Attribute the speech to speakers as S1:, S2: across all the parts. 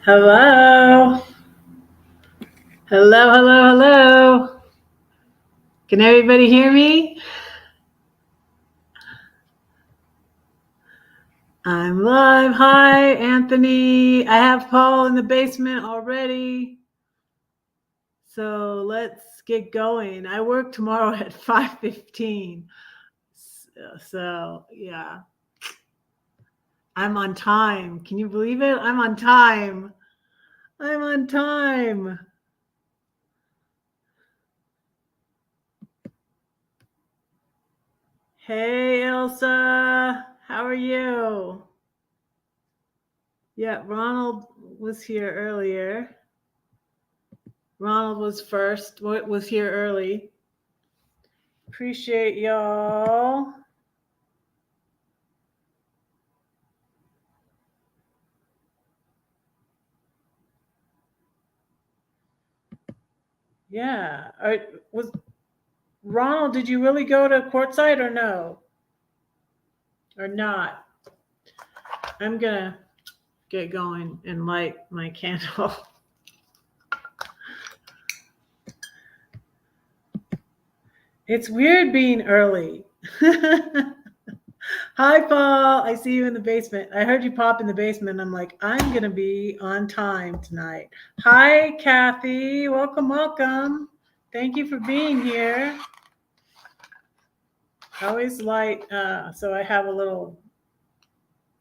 S1: Hello. Hello, hello, hello. Can everybody hear me? I'm live. Hi, Anthony. I have Paul in the basement already. So let's get going. I work tomorrow at 5:15. So, yeah. I'm on time. Can you believe it? I'm on time. I'm on time. Hey, Elsa. How are you? Yeah, Ronald was here earlier. Ronald was here early. Appreciate y'all. Yeah. Was Ronald, did you really go to courtside or no? Or not? I'm gonna get going and light my candle. It's weird being early. Hi, Paul. I see you in the basement. I heard you pop in the basement. I'm like, I'm going to be on time tonight. Hi, Kathy. Welcome, welcome. Thank you for being here. I always light, so I have a little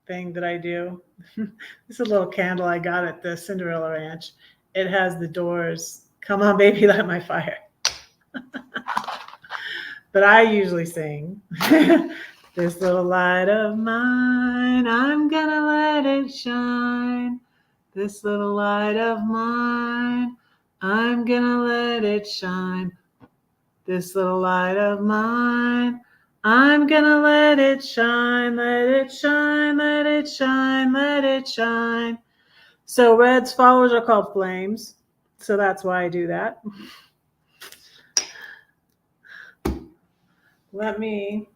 S1: thing that I do. This is a little candle I got at the Cinderella Ranch. It has the doors. Come on, baby, light my fire. But I usually sing. This little light of mine, I'm gonna let it shine. This little light of mine, I'm gonna let it shine. This little light of mine, I'm gonna let it shine, let it shine, let it shine, let it shine. So Red's followers are called flames. So that's why I do that. Let me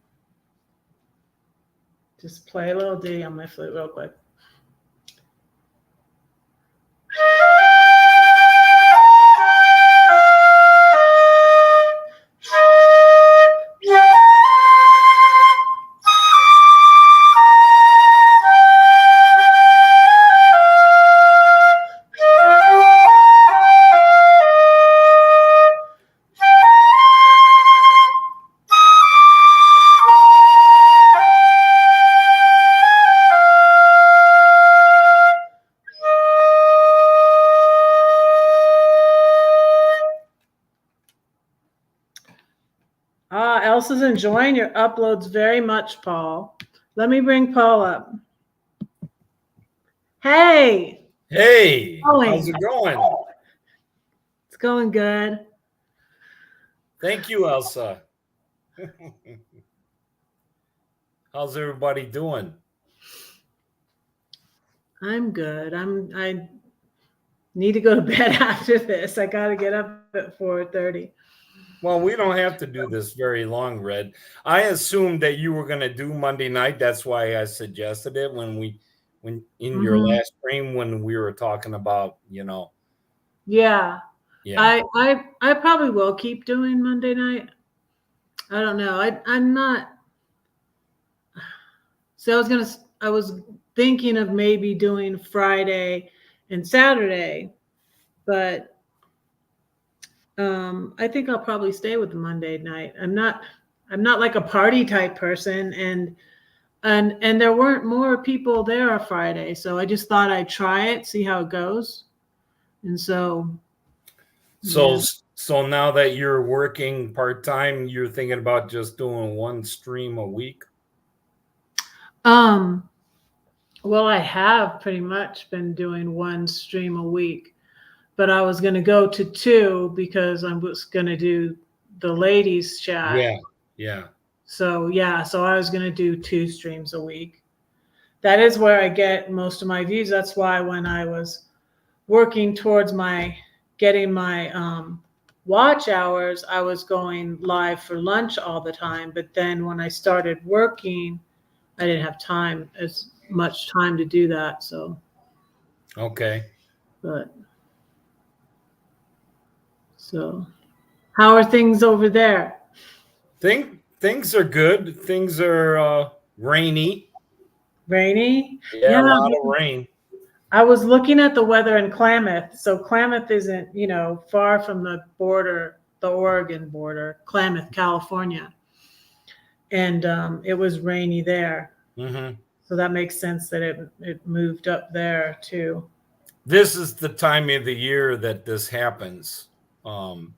S1: just play a little ditty on my flute real quick. Elsa's enjoying your uploads very much, Paul. Let me bring Paul up. Hey.
S2: Hey, how's it going?
S1: It's going good.
S2: Thank you, Elsa. How's everybody doing?
S1: I'm good. I need to go to bed after this. I got to get up at 4:30.
S2: Well, we don't have to do this very long, Red. I assumed that you were going to do Monday night. That's why I suggested it when in your last stream when we were talking about,
S1: Yeah.
S2: Yeah.
S1: I probably will keep doing Monday night. I don't know. I'm not. So I was thinking of maybe doing Friday and Saturday, but I think I'll probably stay with the Monday night. I'm not like a party type person, and there weren't more people there on Friday, so I just thought I'd try it, see how it goes, and so.
S2: So now that you're working part time, you're thinking about just doing one stream a week?
S1: Well, I have pretty much been doing one stream a week, but I was going to go to two because I was going to do the ladies chat.
S2: Yeah.
S1: So I was going to do 2 streams a week. That is where I get most of my views. That's why when I was working towards getting my watch hours, I was going live for lunch all the time. But then when I started working, I didn't have as much time to do that. So.
S2: Okay.
S1: But so, how are things over there?
S2: Things are good. Things are rainy.
S1: Rainy?
S2: Yeah,
S1: Yeah,
S2: a lot of rain.
S1: I was looking at the weather in Klamath. So Klamath isn't, far from the border, the Oregon border, Klamath, California. And it was rainy there.
S2: Hmm.
S1: So that makes sense that it moved up there too.
S2: This is the time of the year that this happens. Um,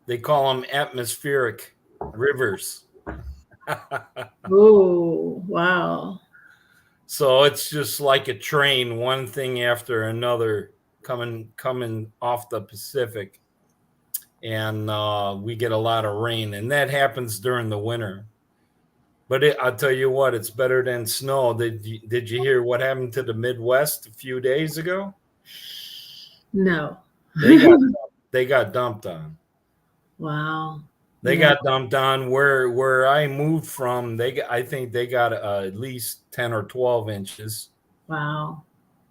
S2: they call them atmospheric rivers.
S1: Oh, wow.
S2: So it's just like a train, one thing after another coming off the Pacific, and we get a lot of rain, and that happens during the winter. But I'll tell you what, it's better than snow. Did you hear what happened to the Midwest a few days ago?
S1: No.
S2: They got they got dumped on.
S1: Wow.
S2: They
S1: Yeah.
S2: got dumped on where I moved from. I think they got at least 10 or 12 inches.
S1: Wow.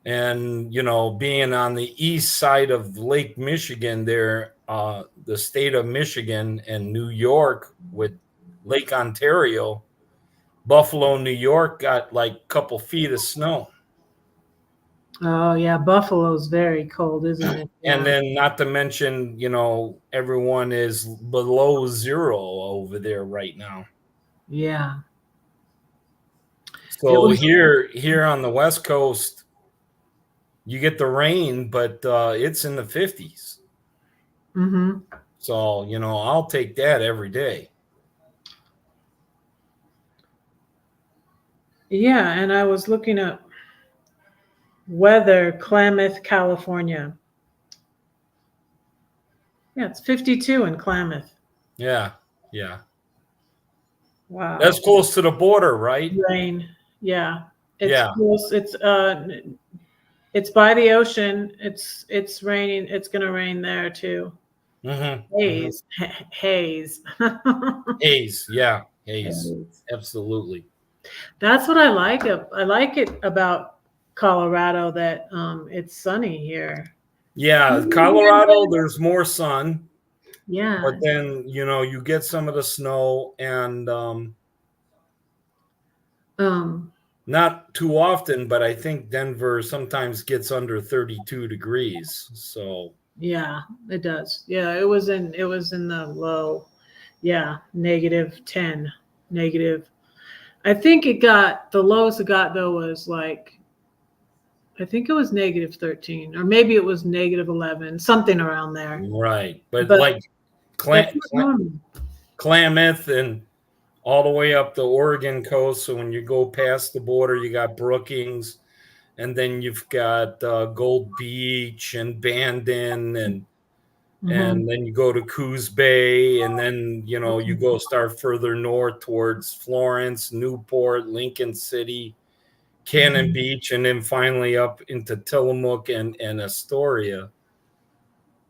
S2: And being on the east side of Lake Michigan, there, the state of Michigan and New York with Lake Ontario, Buffalo, New York got like a couple feet of snow.
S1: Oh, yeah. Buffalo's very cold, isn't it?
S2: And
S1: Yeah.
S2: then, not to mention, everyone is below zero over there right now.
S1: Yeah. It
S2: So
S1: was.
S2: here on the West Coast, you get the rain, but it's in the 50s.
S1: Mm-hmm.
S2: So, I'll take that every day.
S1: Yeah. And I was looking up weather, Klamath, California. Yeah, it's 52 in Klamath.
S2: Yeah. Yeah.
S1: Wow.
S2: That's close to the border, right?
S1: Rain. Yeah. It's
S2: Yeah.
S1: close. It's by the ocean. It's raining. It's gonna rain there too.
S2: Mm-hmm. Mm-hmm.
S1: Haze. Haze.
S2: Haze. Yeah. Haze.
S1: Haze.
S2: Absolutely.
S1: That's what I like. I like it about Colorado that it's sunny here.
S2: Yeah. Colorado, there's more sun, but
S1: Yeah.
S2: then, you get some of the snow, and
S1: Um,
S2: not too often, but I think Denver sometimes gets under 32 degrees. So,
S1: yeah, it does. Yeah, it was in the low. Yeah, -10, negative. I think it got the lowest it got though was like I think it was -13 or maybe it was -11, something around there.
S2: right. But
S1: But
S2: like
S1: that's not normal.
S2: Klamath and all the way up the Oregon coast. So when you go past the border, you got Brookings, and then you've got Gold Beach and Bandon,
S1: Hmm.
S2: and then you go to Coos Bay, and then you go start further north towards Florence, Newport, Lincoln City, Cannon
S1: Hmm.
S2: Beach, and then finally up into Tillamook and Astoria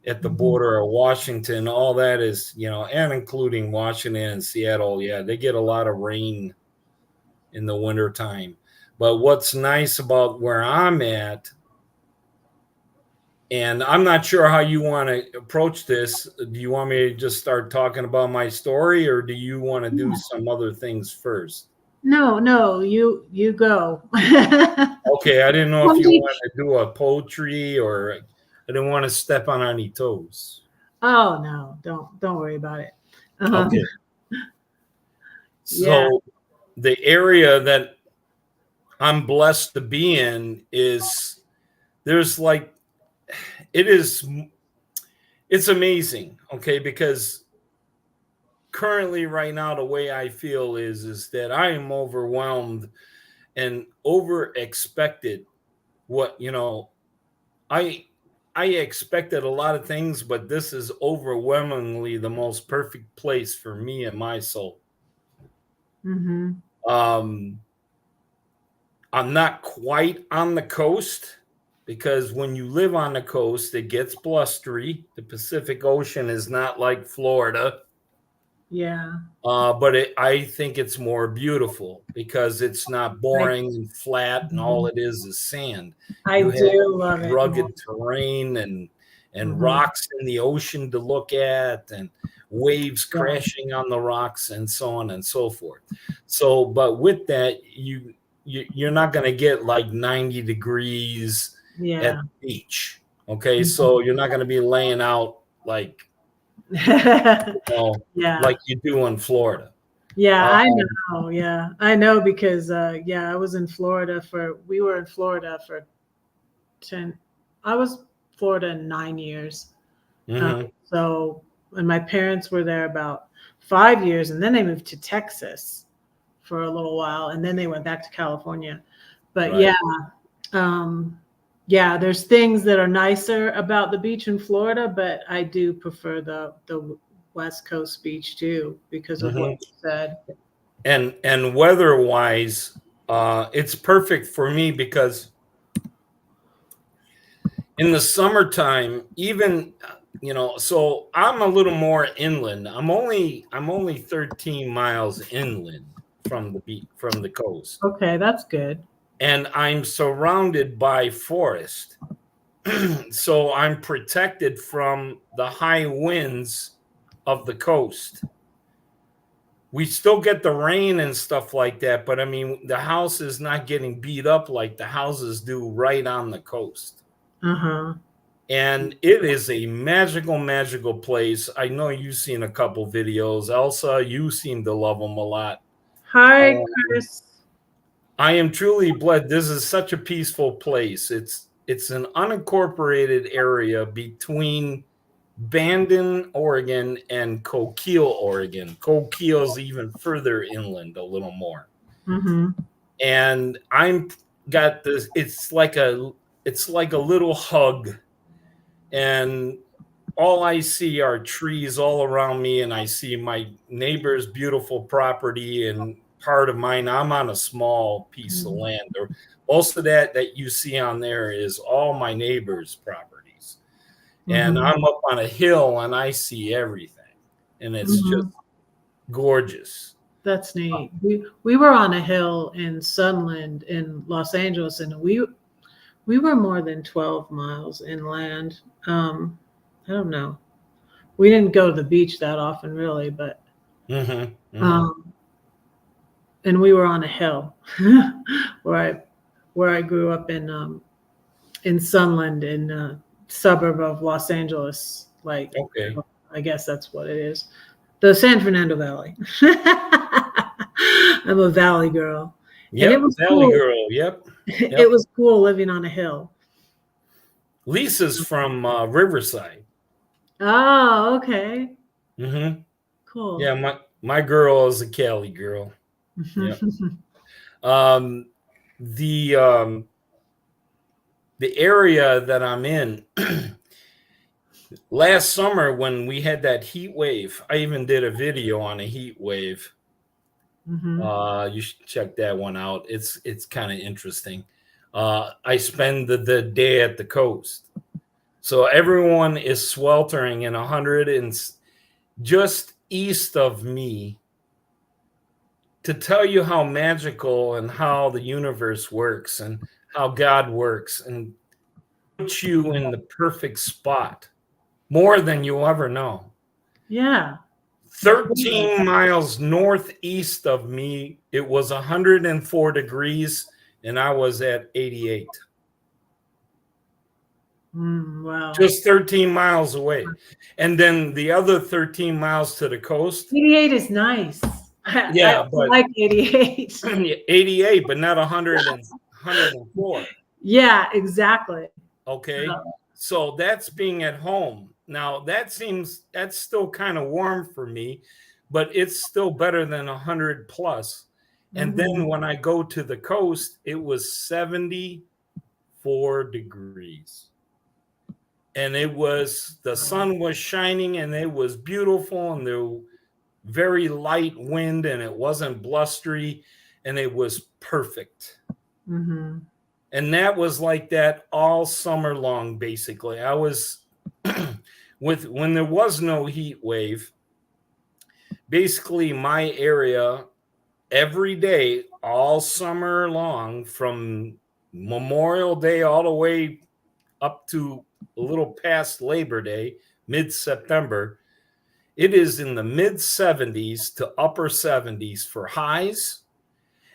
S2: at the
S1: Hmm.
S2: border of Washington. All that is, and including Washington and Seattle. Yeah, they get a lot of rain in the wintertime. But what's nice about where I'm at, and I'm not sure how you want to approach this. Do you want me to just start talking about my story, or do you want to do some other things first?
S1: No, no, you go.
S2: Okay, I didn't know if you
S1: Somebody-
S2: wanted to do a poetry, or I didn't want to step on any toes.
S1: oh no, don't worry about it. Uh-huh.
S2: Okay.
S1: Yeah.
S2: So the area that I'm blessed to be in is there's like it is it's amazing, okay, because currently right now the way I feel is that I am overwhelmed and over expected. What I I expected a lot of things, but this is overwhelmingly the most perfect place for me and my soul.
S1: Hmm.
S2: um I'm not quite on the coast, because when you live on the coast, it gets blustery. The Pacific Ocean is not like Florida.
S1: Yeah.
S2: But I think it's more beautiful because it's not boring and flat, and all it is sand.
S1: I
S2: You have
S1: do love it more.
S2: rugged terrain and
S1: Mhm.
S2: rocks in the ocean to look at, and waves
S1: Yeah.
S2: crashing on the rocks, and so on and so forth. So, but with that, you're not going to get like 90 degrees at
S1: Yeah.
S2: the beach. Okay, so
S1: Mhm.
S2: you're not going to be laying out like
S1: Yeah.
S2: like you do in Florida.
S1: Yeah, I
S2: Um,
S1: know. Yeah. I know because yeah, I was in Florida we were in Florida for 10 I was Florida 9 years.
S2: mhm.
S1: So and my parents were there about 5 years, and then they moved to Texas for a little while, and then they went back to California. But
S2: Right.
S1: um, yeah, there's things that are nicer about the beach in Florida, but I do prefer the West Coast beach too because of what
S2: Mhm.
S1: you said.
S2: And weather wise, it's perfect for me because in the summertime, even so I'm a little more inland. I'm only 13 miles inland from the beach, from the coast,
S1: Okay, that's good.
S2: and I'm surrounded by forest. So I'm protected from the high winds of the coast. We still get the rain and stuff like that, but I mean, the house is not getting beat up like the houses do right on the coast.
S1: Uh-huh.
S2: And it is a magical, magical place. I know you've seen a couple videos. Elsa, you seem to love them a lot.
S1: Hi,
S2: Um,
S1: Chris.
S2: I am truly blessed. This is such a peaceful place. It's an unincorporated area between Bandon, Oregon, and Coquille, Oregon. Coquille is even further inland, a little more.
S1: Mm-hmm.
S2: And I'm got this. It's like a little hug, and all I see are trees all around me, and I see my neighbor's beautiful property and part of mine. I'm on a small piece of land, or most of that you see on there is all my neighbor's properties. And
S1: Mm-hmm.
S2: I'm up on a hill and I see everything, and it's
S1: Mm-hmm.
S2: just gorgeous.
S1: That's neat. We were on a hill in Sunland in Los Angeles, and we were more than 12 miles inland. I don't know. We didn't go to the beach that often, really, but
S2: Mm-hmm, mm-hmm.
S1: um, and we were on a hill where I grew up in Sunland, in a suburb of Los Angeles. Like,
S2: Okay.
S1: I guess that's what it is, the San Fernando Valley. I'm a valley girl, and it
S2: Yep,
S1: was
S2: Valley
S1: cool.
S2: Girl. Yep,
S1: It
S2: yep.
S1: was cool living on a hill.
S2: Lisa's from Riverside.
S1: Oh, okay.
S2: Mm-hmm. Yeah,
S1: Cool.
S2: my girl is a Cali girl. Yep. Um, the um, the area that I'm in last summer when we had that heat wave, I even did a video on a heat wave.
S1: Hmm.
S2: You should check that one out. It's kind of interesting. I spend the day at the coast, so everyone is sweltering in 100 and just east of me. To tell you how magical and how the universe works and how God works and put you in the perfect spot more than you'll ever know.
S1: Yeah. Cool.
S2: 13 miles northeast of me, it was 104 degrees and I was at 88.
S1: Wow.
S2: Just 13 miles away. And then the other 13 miles to the coast,
S1: 88 is nice. I
S2: yeah, but
S1: like 88.
S2: 88, but not 100 and 104.
S1: Yeah, exactly.
S2: Okay. So that's being at home. Now that's still kind of warm for me, but it's still better than 100 plus. And then
S1: Mhm.
S2: when I go to the coast, it was 74 degrees. And the sun was shining and it was beautiful, and there was very light wind and it wasn't blustery, and it was perfect.
S1: Mhm.
S2: And that was like that all summer long. Basically, I was with when there was no heat wave, basically my area every day, all summer long, from Memorial Day all the way up to a little past Labor Day, mid September, it is in the mid 70s to upper 70s for highs.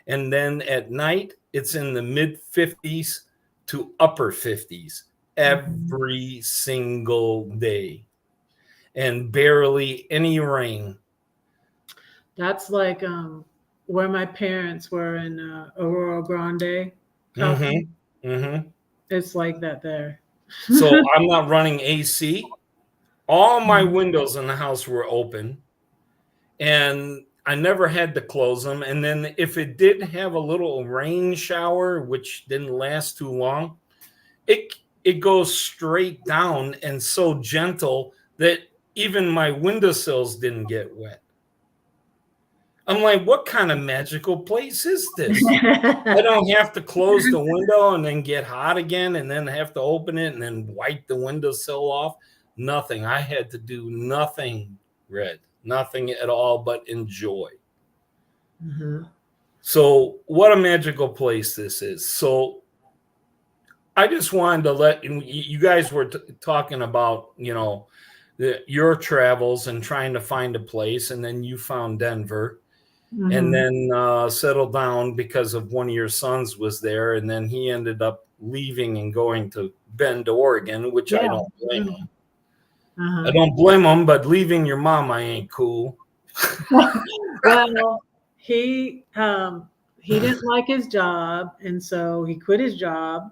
S2: And then at night, it's in the mid 50s to upper 50s
S1: Mhm.
S2: every single day, and barely any rain.
S1: That's like where my parents were in Aurora Grande, California.
S2: Mm-hmm. Mm-hmm.
S1: It's like that there.
S2: So I'm not running AC. All my
S1: Mhm.
S2: windows in the house were open, and I never had to close them. And then if it did have a little rain shower, which didn't last too long, it it goes straight down and so gentle that even my windowsills didn't get wet. I'm like, what kind of magical place is this? I don't have to close the window and then get hot again and then have to open it and then wipe the windowsill off. Nothing. I had to do nothing, Red. Nothing at all but enjoy.
S1: Mhm.
S2: So, what a magical place this is. So, I just wanted to let you guys were talking about, your travels and trying to find a place, and then you found Denver, and
S1: Mhm.
S2: then settled down because of one of your sons was there, and then he ended up leaving and going to Bend, Oregon, which I
S1: Yeah.
S2: don't blame him. I
S1: Uh-huh.
S2: don't blame him, but leaving your mom, I ain't cool.
S1: Well, he didn't like his job, and so he quit his job,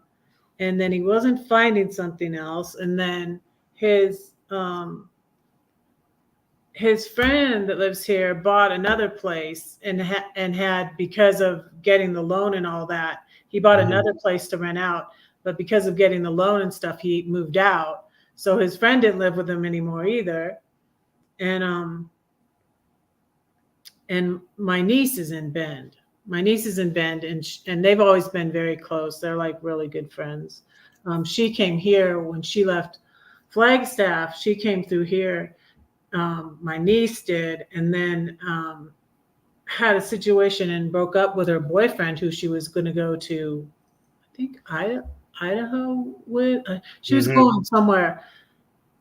S1: and then he wasn't finding something else, and then his his friend that lives here bought another place and had, because of getting the loan and all that, he bought
S2: Mhm.
S1: another place to rent out, but because of getting the loan and stuff, he moved out. So his friend didn't live with him anymore either. And and my niece is in Bend. My niece is in Bend, and they've always been very close. They're like really good friends. She came here when she left Flagstaff. She came through here. My niece did, and then had a situation and broke up with her boyfriend, who she was going to go to, I think Idaho with. She was
S2: Mhm.
S1: going somewhere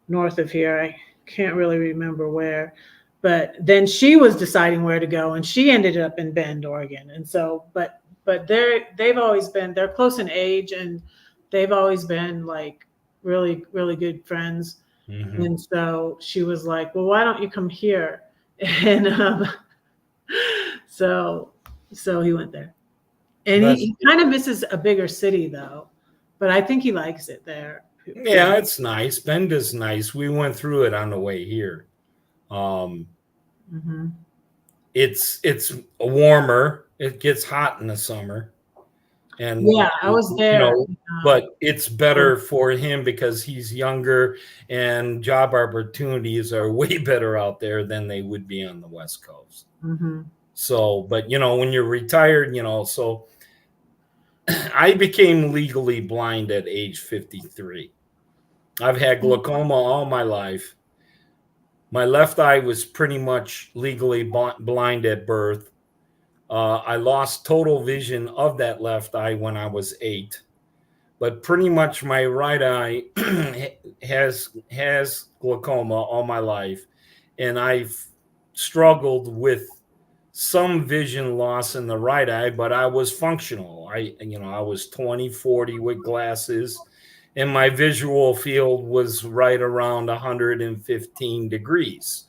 S1: north of here. I can't really remember where. But then she was deciding where to go, and she ended up in Bend, Oregon. And so, but they're close in age, and they've always been like really really good friends.
S2: Mhm.
S1: And so she was like, "Well, why don't you come here?" And so so he went there, and
S2: That's
S1: he kind of misses a bigger city though, but I think he likes it there.
S2: Yeah, it's nice. Bend is nice. We went through it on the way here. Um,
S1: Hmm.
S2: it's warmer. It gets hot in the summer, and
S1: Yeah, I was there.
S2: but it's
S1: For,
S2: better for him because he's younger, and job opportunities are way better out there than they would be on the West Coast.
S1: hmm.
S2: So, but when you're retired, so I became legally blind at age 53. I've had glaucoma all my life. My left eye was pretty much legally blind at birth. I lost total vision of that left eye when I was 8, but pretty much my right eye has glaucoma all my life, and I've struggled with some vision loss in the right eye, but I was functional. I was 20/40 with glasses, and my visual field was right around 115 degrees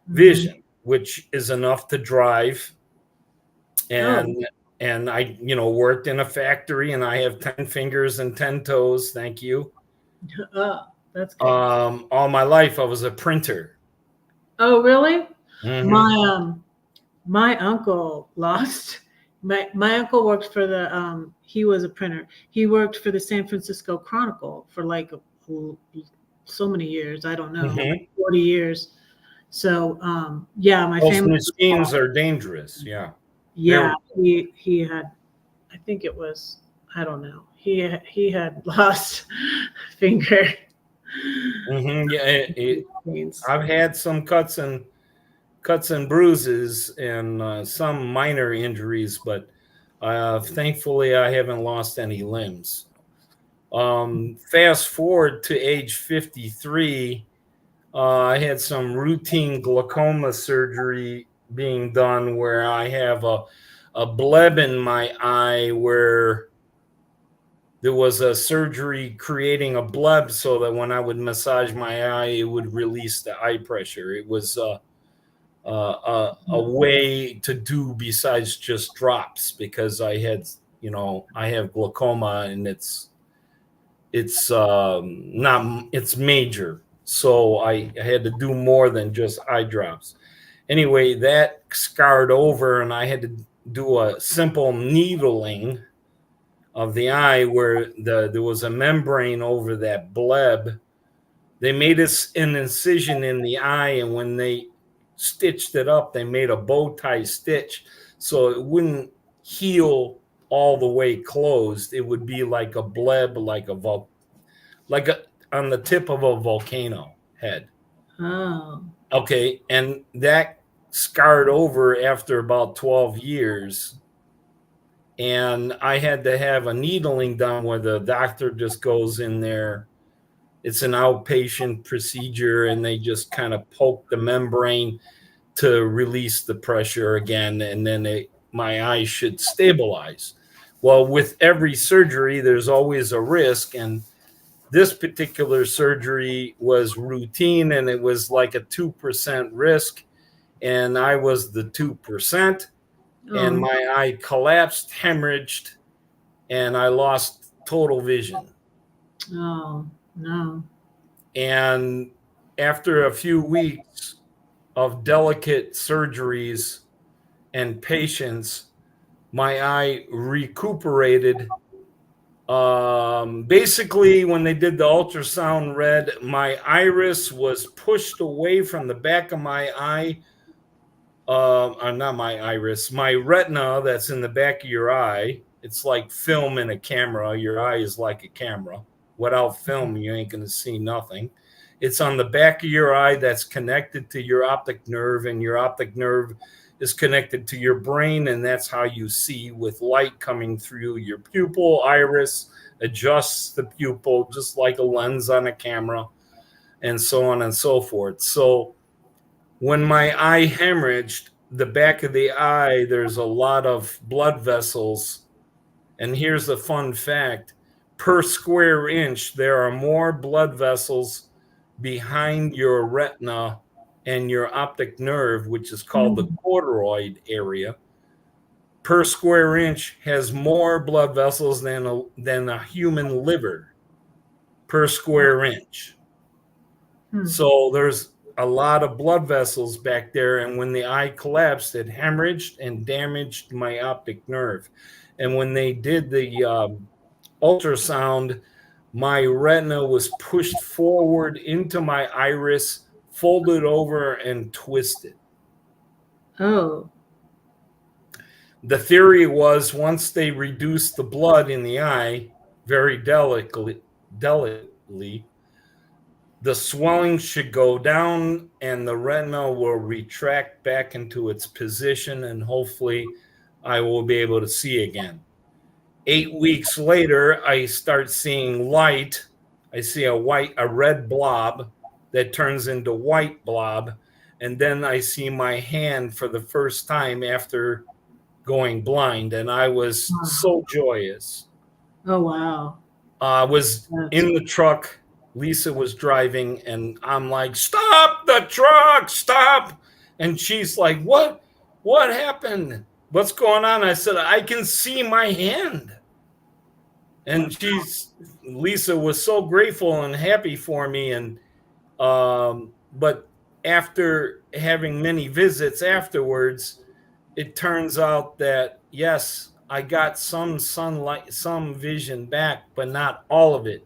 S1: Hmm.
S2: vision, which is enough to drive.
S1: Oh,
S2: And I worked in a factory, and I have 10 fingers and 10 toes, thank you.
S1: oh, that's good.
S2: All my life I was a printer.
S1: Oh, really?
S2: Mm-hmm.
S1: My uncle lost. My uncle worked for the he was a printer. He worked for the San Francisco Chronicle for like so many years. I don't know, like
S2: Mm-hmm.
S1: 40 years. So yeah, my
S2: Those
S1: family was
S2: machines
S1: lost.
S2: are dangerous. Yeah,
S1: Yeah,
S2: very.
S1: he had, I think it was, I don't know. He had lost a finger.
S2: Mm-hmm. Yeah,
S1: Pains.
S2: I've had some cuts, and cuts and bruises and some minor injuries, but thankfully I haven't lost any limbs. Fast forward to age 53, I had some routine glaucoma surgery being done where I have a bleb in my eye where there was a surgery creating a bleb so that when I would massage my eye, it would release the eye pressure. It was a way to do besides just drops because I had, I have glaucoma and it's not it's major, so I had to do more than just eye drops. Anyway, that scarred over, and I had to do a simple needling of the eye where there was a membrane over that bleb. They made us an incision in the eye, and when they stitched it up, they made a bow tie stitch so it wouldn't heal all the way closed. It would be like a bleb, like on the tip of a volcano head.
S1: Oh.
S2: Okay, and that scarred over after about 12 years. And I had to have a needling done where the doctor just goes in there. It's an outpatient procedure, and they just kind of poke the membrane to release the pressure again, and then my eye should stabilize. Well, with every surgery, there's always a risk, and this particular surgery was routine, and it was like a 2% risk, and I was the 2%, and my eye collapsed, hemorrhaged, and I lost total vision.
S1: Oh, no.
S2: And after a few weeks of delicate surgeries and patience, my eye recuperated. Basically, when they did the ultrasound read, my iris was pushed away from the back of my eye. Not my iris, my retina that's in the back of your eye. It's like film in a camera. Your eye is like a camera. Without film, you ain't going to see nothing. It's on the back of your eye that's connected to your optic nerve, and your optic nerve is connected to your brain, and that's how you see with light coming through your pupil. Iris adjusts the pupil just like a lens on a camera, and so on and so forth. So when my eye hemorrhaged, the back of the eye, there's a lot of blood vessels. And here's the fun fact: per square inch, there are more blood vessels behind your retina and your optic nerve, which is called the corticoid area. Per square inch has more blood vessels than a human liver per square inch. So there's a lot of blood vessels back there, and when the eye collapsed, it hemorrhaged and damaged my optic nerve. And when they did the ultrasound, my retina was pushed forward into my iris, folded over, and twisted.
S1: Oh.
S2: The theory was once they reduced the blood in the eye very delicately, the swelling should go down and the retina will retract back into its position, and hopefully I will be able to see again. 8 weeks later, I start seeing light. I see a red blob that turns into white blob. And then I see my hand for the first time after going blind. And I was so joyous.
S1: Oh, wow.
S2: I was in the truck. Lisa was driving, and I'm like, "Stop the truck, stop." And she's like, What happened? What's going on? I said, "I can see my hand." And Lisa was so grateful and happy for me. And but after having many visits afterwards, it turns out that yes, I got some sunlight, some vision back, but not all of it.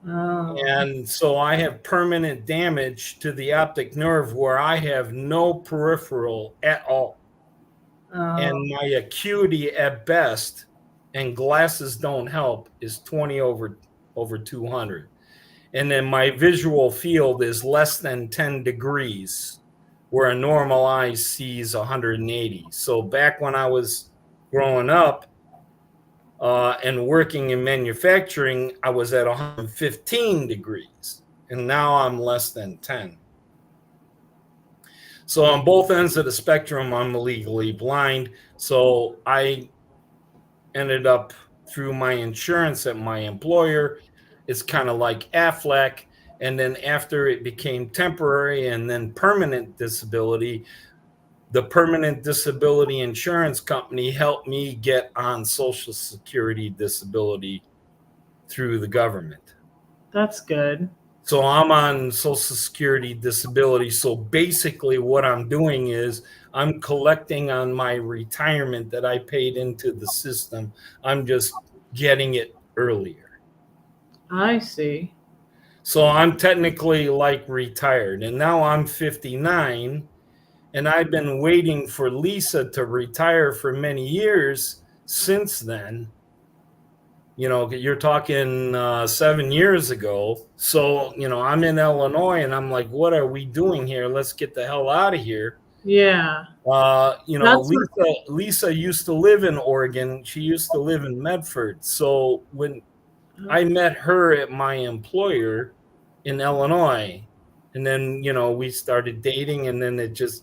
S1: Oh.
S2: And so I have permanent damage to the optic nerve where I have no peripheral at all.
S1: Oh.
S2: And my acuity at best, and glasses don't help, is 20 over 200. And then my visual field is less than 10 degrees, where a normal eye sees 180. So back when I was growing up and working in manufacturing, I was at 115 degrees, and now I'm less than 10. So on both ends of the spectrum, I'm legally blind. So I ended up through my insurance at my employer. It's kind of like Aflac. And then after it became temporary and then permanent disability, the permanent disability insurance company helped me get on Social Security disability through the government.
S1: That's good.
S2: So I'm on Social Security disability. So basically, what I'm doing is I'm collecting on my retirement that I paid into the system. I'm just getting it earlier.
S1: I see.
S2: So I'm technically like retired. And now I'm 59. And I've been waiting for Lisa to retire for many years since then. You know, you're talking 7 years ago. So, you know, I'm in Illinois and I'm like, what are we doing here? Let's get the hell out of here.
S1: Yeah.
S2: You know,
S1: That's what,
S2: Lisa used to live in Oregon. She used to live in Medford. So when I met her at my employer in Illinois, and then, you know, we started dating, and then it just,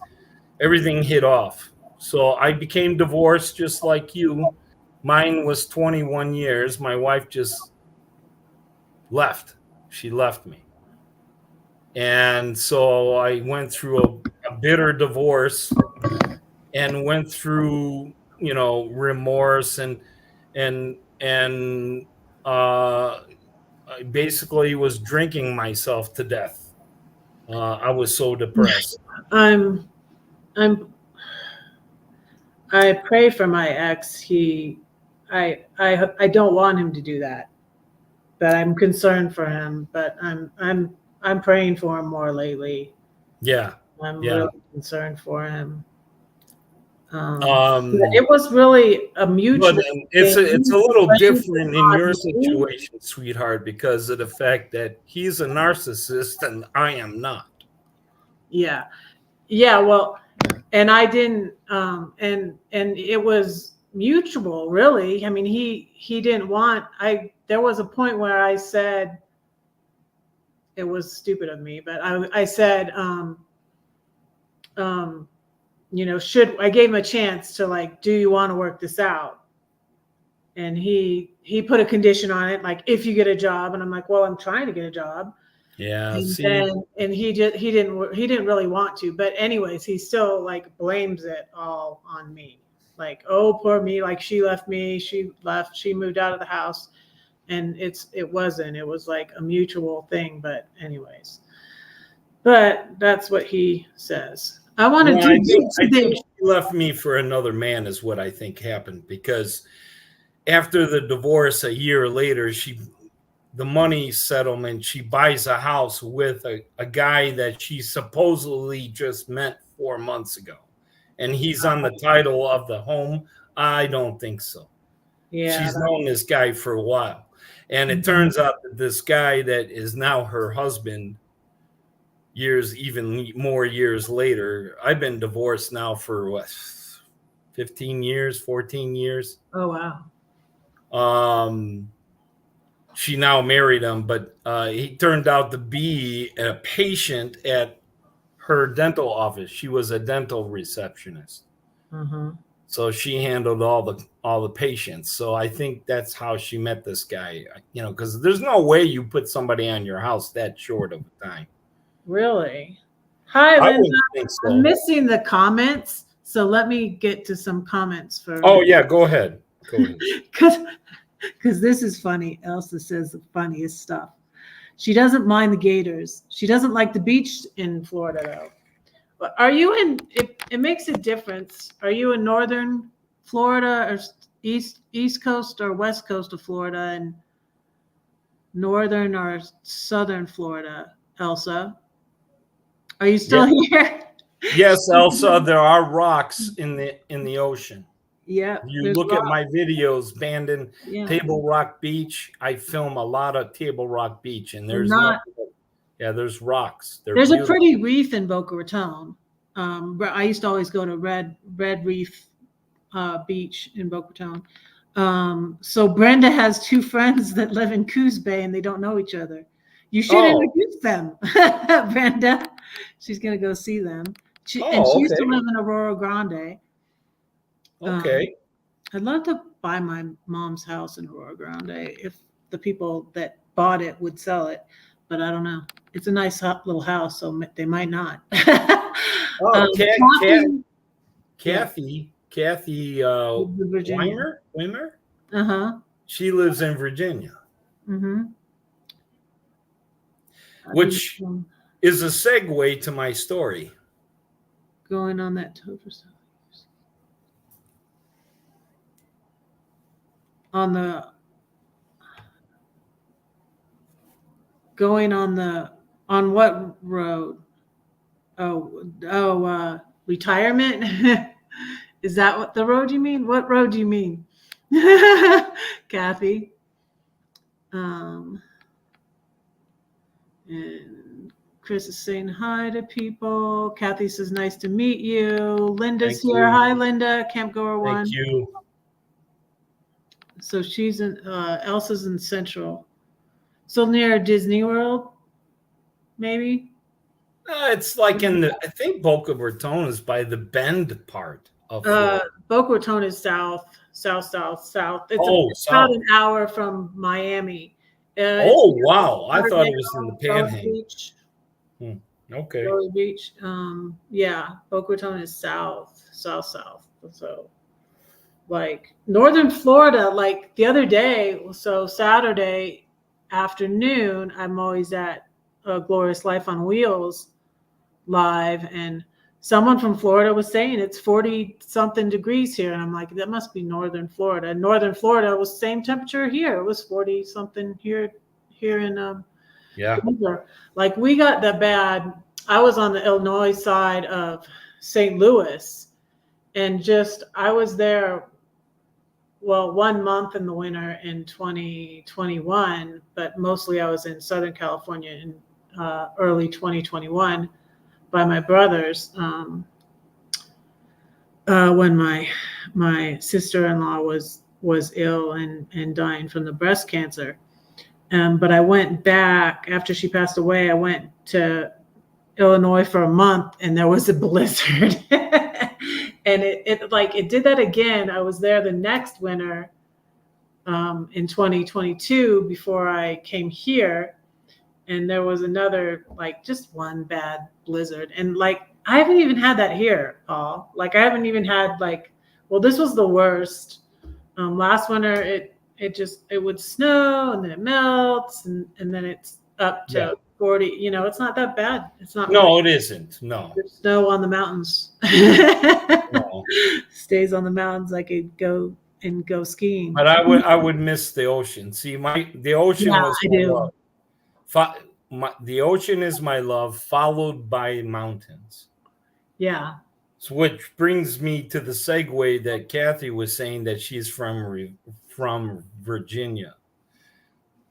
S2: everything hit off. So I became divorced just like you. Mine was 21 years. My wife just left. She left me. And so I went through a bitter divorce and went through, you know, remorse and I basically was drinking myself to death. I was so depressed.
S1: I'm I'm I pray for my ex. I don't want him to do that. But I'm concerned for him, but I'm praying for him more lately.
S2: Yeah.
S1: I'm
S2: Yeah.
S1: really concerned for him.
S2: Um,
S1: It was really a
S2: but
S1: mutual
S2: it's
S1: thing.
S2: a little
S1: Blamed it
S2: different in your
S1: on me.
S2: situation, sweetheart, because of the fact that he's a narcissist and I am not.
S1: Yeah. Yeah, well, and I didn't and it was mutual, really. I mean, he didn't want there was a point where I said it was stupid of me, but I said you know, I gave him a chance to like, do you want to work this out? And he put a condition on it, like if you get a job, and I'm like, well, I'm trying to get a job.
S2: Yeah.
S1: And
S2: See,
S1: then he didn't really want to, but anyways, he still like blames it all on me. Like, oh, poor me, like she left me, she moved out of the house. And it was like a mutual thing, but anyways. But that's what he says. I want to
S2: no,
S1: do
S2: I think she left me for another man is what I think happened, because after the divorce a year later, the money settlement, she buys a house with a guy that she supposedly just met 4 months ago. And he's on the title of the home. I don't think so.
S1: Yeah.
S2: She's known this guy for a while. And it turns out that this guy that is now her husband, even more years later, I've been divorced now for what, 15 years, 14 years.
S1: Oh, wow.
S2: She now married him, but he turned out to be a patient at her dental office. She was a dental receptionist.
S1: Mm-hmm.
S2: So she handled all the patients. So I think that's how she met this guy, you know, because there's no way you put somebody on your house that short of a time.
S1: Really? Hi,
S2: I
S1: Linda.
S2: wouldn't think so.
S1: I'm missing the comments, so let me get to some comments first.
S2: Oh yeah, go ahead.
S1: Because this is funny. Elsa says the funniest stuff. She doesn't mind the gators. She doesn't like the beach in Florida, though. But are you in? It makes a difference. Are you in northern Florida or east coast or west coast of Florida, and northern or southern Florida, Elsa? Are you still here?
S2: Yes, Elsa. There are rocks in the ocean.
S1: Yeah.
S2: You look at my videos, Bandon,
S1: Yeah.
S2: Table Rock Beach. I film a lot of Table Rock Beach, and there's
S1: not.
S2: there's rocks.
S1: There's beautiful. A pretty reef in Boca Raton. I used to always go to Red Reef Beach in Boca Raton. So Brenda has two friends that live in Coos Bay and they don't know each other. You should
S2: Oh,
S1: introduce them, Brenda. She's gonna go see them. And she
S2: oh,
S1: used to
S2: okay,
S1: live in Aurora Grande. Um,
S2: okay.
S1: I'd love to buy my mom's house in Aurora Grande if the people that bought it would sell it, but I don't know. It's a nice little house, so they might not.
S2: Oh,
S1: Kathy, yeah,
S2: Kathy
S1: Virginia.
S2: Weimer.
S1: Uh huh.
S2: She lives in Virginia,
S1: Mm-hmm. I've been
S2: which is a segue to my story.
S1: going on that tour for so years. On the going on what road? Retirement. Is that what the road you mean? What road do you mean, Kathy? Um, and Chris is saying hi to people. Kathy says nice to meet you. Linda's
S2: Thank
S1: here.
S2: you.
S1: Hi, Linda. Camp Goer
S2: Thank
S1: One.
S2: you.
S1: So she's in. Elsa's in Central. So near Disney World, maybe.
S2: It's like in the, I think Boca Raton is by the Bend part of Florida.
S1: Boca Raton is south. It's
S2: Oh,
S1: about
S2: south.
S1: an hour from Miami. It's
S2: Oh, wow. I thought it was in the
S1: Rose
S2: Panhandle.
S1: Beach.
S2: Okay.
S1: Rose Beach. Yeah, Boca Raton is south. So, like northern Florida, like the other day, so Saturday afternoon, I'm always at Glorious Life on Wheels live, and someone from Florida was saying it's 40 something degrees here, and I'm like, that must be northern Florida. And northern Florida was same temperature here. It was 40 something here in
S2: Yeah.
S1: Denver. Like we got that bad. I was on the Illinois side of St. Louis, and just I was there, well, 1 month in the winter in 2021, but mostly I was in Southern California in early 2021 by my brothers, when my sister-in-law was ill and dying from the breast cancer. But I went back after she passed away. I went to Illinois for a month, and there was a blizzard, and it did that again. I was there the next winter, in 2022 before I came here, and there was another, like, just one bad blizzard. And like I haven't even had that here, Paul. Like I haven't even had like, well, this was the worst. Last winter it would snow and then it melts and then it's up to
S2: Yeah.
S1: 40. It's not that bad. It's not really.
S2: No, it isn't. No.
S1: There's snow on the mountains.
S2: No.
S1: Stays on the mountains. I could go skiing.
S2: But I would miss the ocean. See, the ocean
S1: Yeah,
S2: was
S1: I
S2: my
S1: do.
S2: love. The ocean is my love, followed by mountains.
S1: Yeah.
S2: So which brings me to the segue that Kathy was saying that she's from Virginia.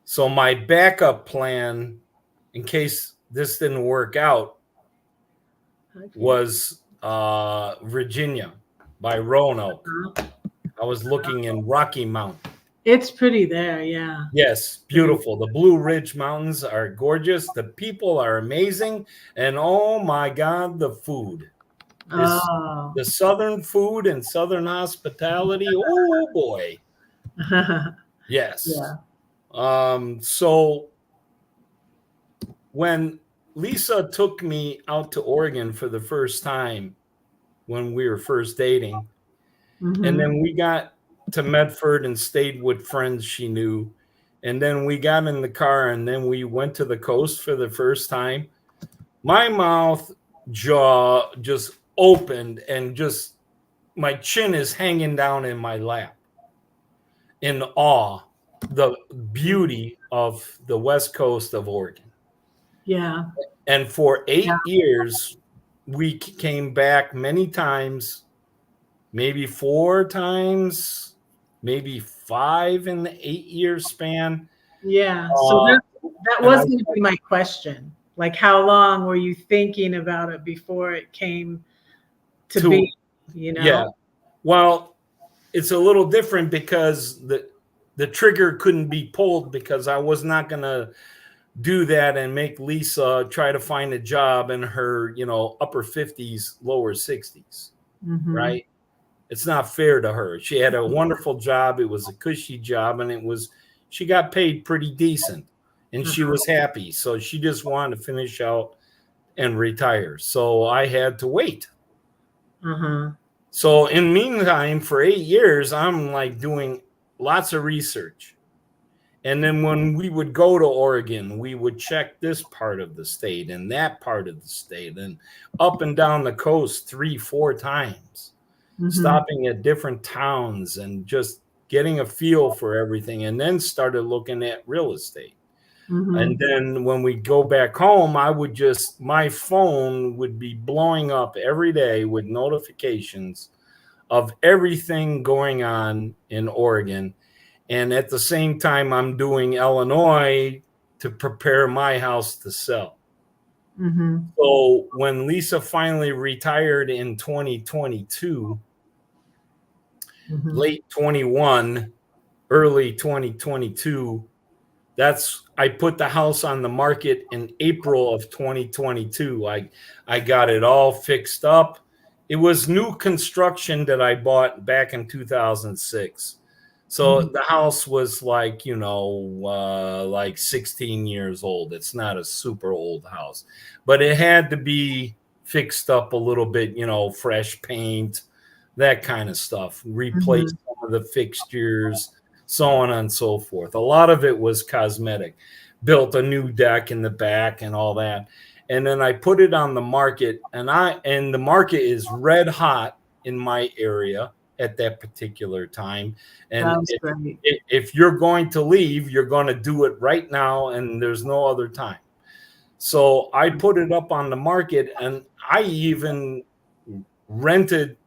S2: So my backup plan, in case this didn't work out, was Virginia by Roanoke. I was looking in Rocky Mountain.
S1: It's pretty there, yeah.
S2: Yes, beautiful. The Blue Ridge Mountains are gorgeous. The people are amazing. And oh my God, the food.
S1: Oh.
S2: The Southern food and Southern hospitality. Oh boy. Yes.
S1: Yeah.
S2: So when Lisa took me out to Oregon for the first time when we were first dating, and then we got to Medford and stayed with friends she knew. And then we got in the car and then we went to the coast for the first time. My mouth jaw just opened and just my chin is hanging down in my lap in awe, the beauty of the west coast of Oregon.
S1: Yeah.
S2: And for 8 years, we came back many times, maybe 4 times, maybe 5 in the 8-year span.
S1: Yeah. So that was going to be my question. Like, how long were you thinking about it before it came to be, you know?
S2: Yeah. Well, it's a little different because the trigger couldn't be pulled because I was not going to do that and make Lisa try to find a job in her, upper 50s, lower 60s,
S1: Mm-hmm.
S2: right? It's not fair to her. She had a wonderful job. It was a cushy job, and she got paid pretty decent, and she
S1: Uh-huh.
S2: was happy. So she just wanted to finish out and retire. So I had to wait.
S1: Uh-huh.
S2: So in meantime, for 8 years, I'm like doing lots of research. And then when we would go to Oregon, we would check this part of the state and that part of the state and up and down the coast 3, 4 times,
S1: Mm-hmm.
S2: stopping at different towns and just getting a feel for everything. And then started looking at real estate.
S1: Mm-hmm.
S2: And then when we go back home, my phone would be blowing up every day with notifications of everything going on in Oregon. And at the same time, I'm doing Illinois to prepare my house to sell.
S1: Mm-hmm.
S2: So when Lisa finally retired in 2022,
S1: Mm-hmm.
S2: late 21, early 2022, I put the house on the market in April of 2022. I got it all fixed up. It was new construction that I bought back in 2006. So
S1: Mm-hmm.
S2: the house was like, like 16 years old. It's not a super old house, but it had to be fixed up a little bit, fresh paint, that kind of stuff, replace
S1: Mm-hmm.
S2: some of the fixtures, so on and so forth. A lot of it was cosmetic, built a new deck in the back and all that. And then I put it on the market, and the market is red hot in my area at that particular time. And
S1: Sounds great.
S2: if you're going to leave, you're going to do it right now, and there's no other time. So I put it up on the market, and I even rented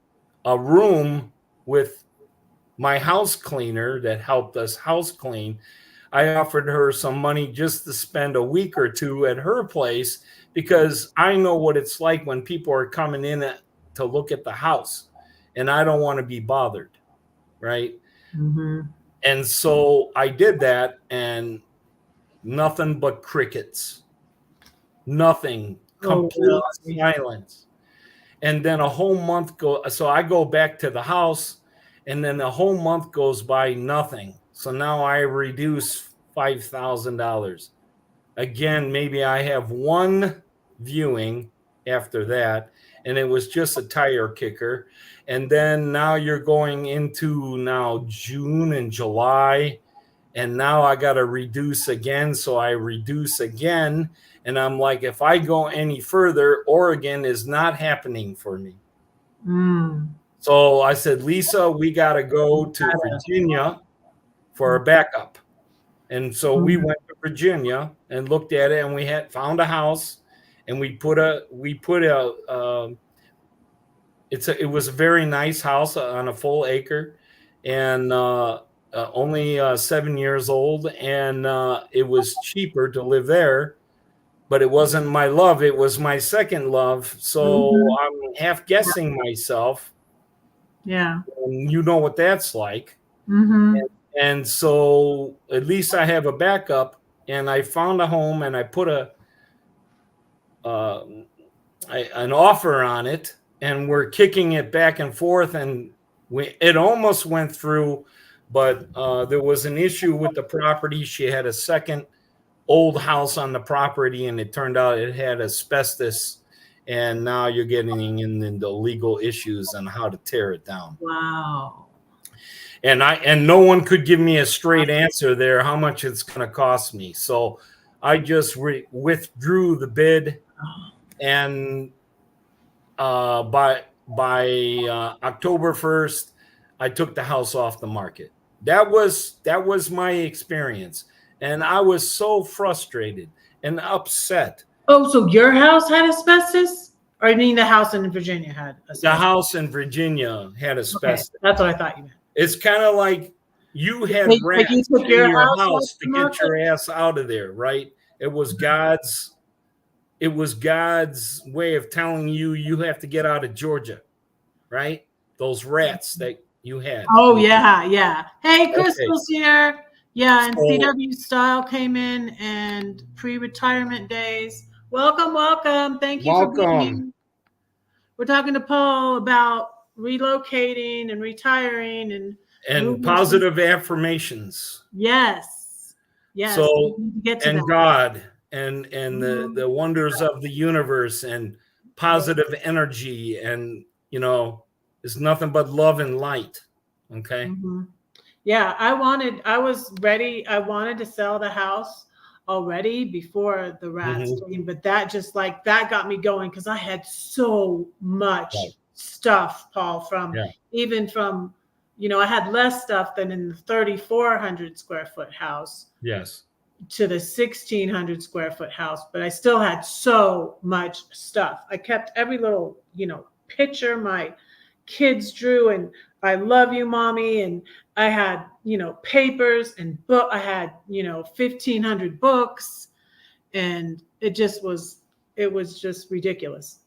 S2: a room with my house cleaner that helped us house clean. I offered her some money just to spend a week or two at her place because I know what it's like when people are coming in to look at the house, and I don't want to be bothered, right?
S1: Mm-hmm.
S2: And so I did that, and nothing but crickets, nothing,
S1: Oh,
S2: complete
S1: really?
S2: silence. And then a whole month so I go back to the house, and then a whole month goes by, nothing. So now I reduce $5,000. Again, maybe I have one viewing after that, and it was just a tire kicker. And then now you're going into now June and July, and now I got to reduce again. So I reduce again. And I'm like, if I go any further, Oregon is not happening for me.
S1: Mm.
S2: So I said, Lisa, we got to go to
S1: Gotta-
S2: Virginia for a backup. And so we
S1: Mhm.
S2: went to Virginia and looked at it, and we had found a house, and it was a very nice house on a full acre, and only 7 years old, and it was cheaper to live there, but it wasn't my love. It was my second love. So
S1: Mhm.
S2: I'm half guessing myself,
S1: Yeah.
S2: and you know what that's like.
S1: Mm-hmm.
S2: And so at least I have a backup, and I found a home, and I put uh, an offer on it, and we're kicking it back and forth, and it almost went through, but there was an issue with the property. She had a second old house on the property, and it turned out it had asbestos, and now you're getting into legal issues on how to tear it down.
S1: Wow.
S2: And no one could give me a straight answer there how much it's going to cost me. So I just withdrew the bid, and by October 1st, I took the house off the market. That was my experience, and I was so frustrated and upset.
S1: Oh, so your house had asbestos? Or you mean the house in Virginia had
S2: The
S1: asbestos?
S2: house in Virginia had
S1: Okay,
S2: asbestos.
S1: that's what I thought you meant.
S2: It's kind of like you had
S1: Like you
S2: rats
S1: took
S2: in
S1: your
S2: your
S1: house off
S2: house
S1: the
S2: to get
S1: market?
S2: your ass out of there, right? It was God's way of telling you have to get out of Georgia. right? Those rats that you had.
S1: Oh yeah. Hey,
S2: Okay.
S1: Crystal's here. Yeah, and
S2: So
S1: CW Style came in and pre-retirement days. Welcome. Thank you for being
S2: welcome
S1: here. We're talking to Paul about relocating and retiring and
S2: and
S1: moving to.
S2: positive affirmations.
S1: Yes. Yes. We
S2: So
S1: need to get to
S2: and
S1: that.
S2: God and the
S1: Mhm.
S2: wonders of the universe and positive energy and it's nothing but love and light. Okay.
S1: Mhm. Yeah, I was ready. I wanted to sell the house already before the rats
S2: Hmm.
S1: came, but that just like that got me going because I had so
S2: Right.
S1: much stuff, Paul, from
S2: Yeah.
S1: even from, I had less stuff than in the 3,400 square foot house
S2: Yes.
S1: to the 1,600 square foot house, but I still had so much stuff. I kept every little, picture my kids drew, and I love you, mommy. And I had, papers and book. I had, 1,500 books, and it was just ridiculous.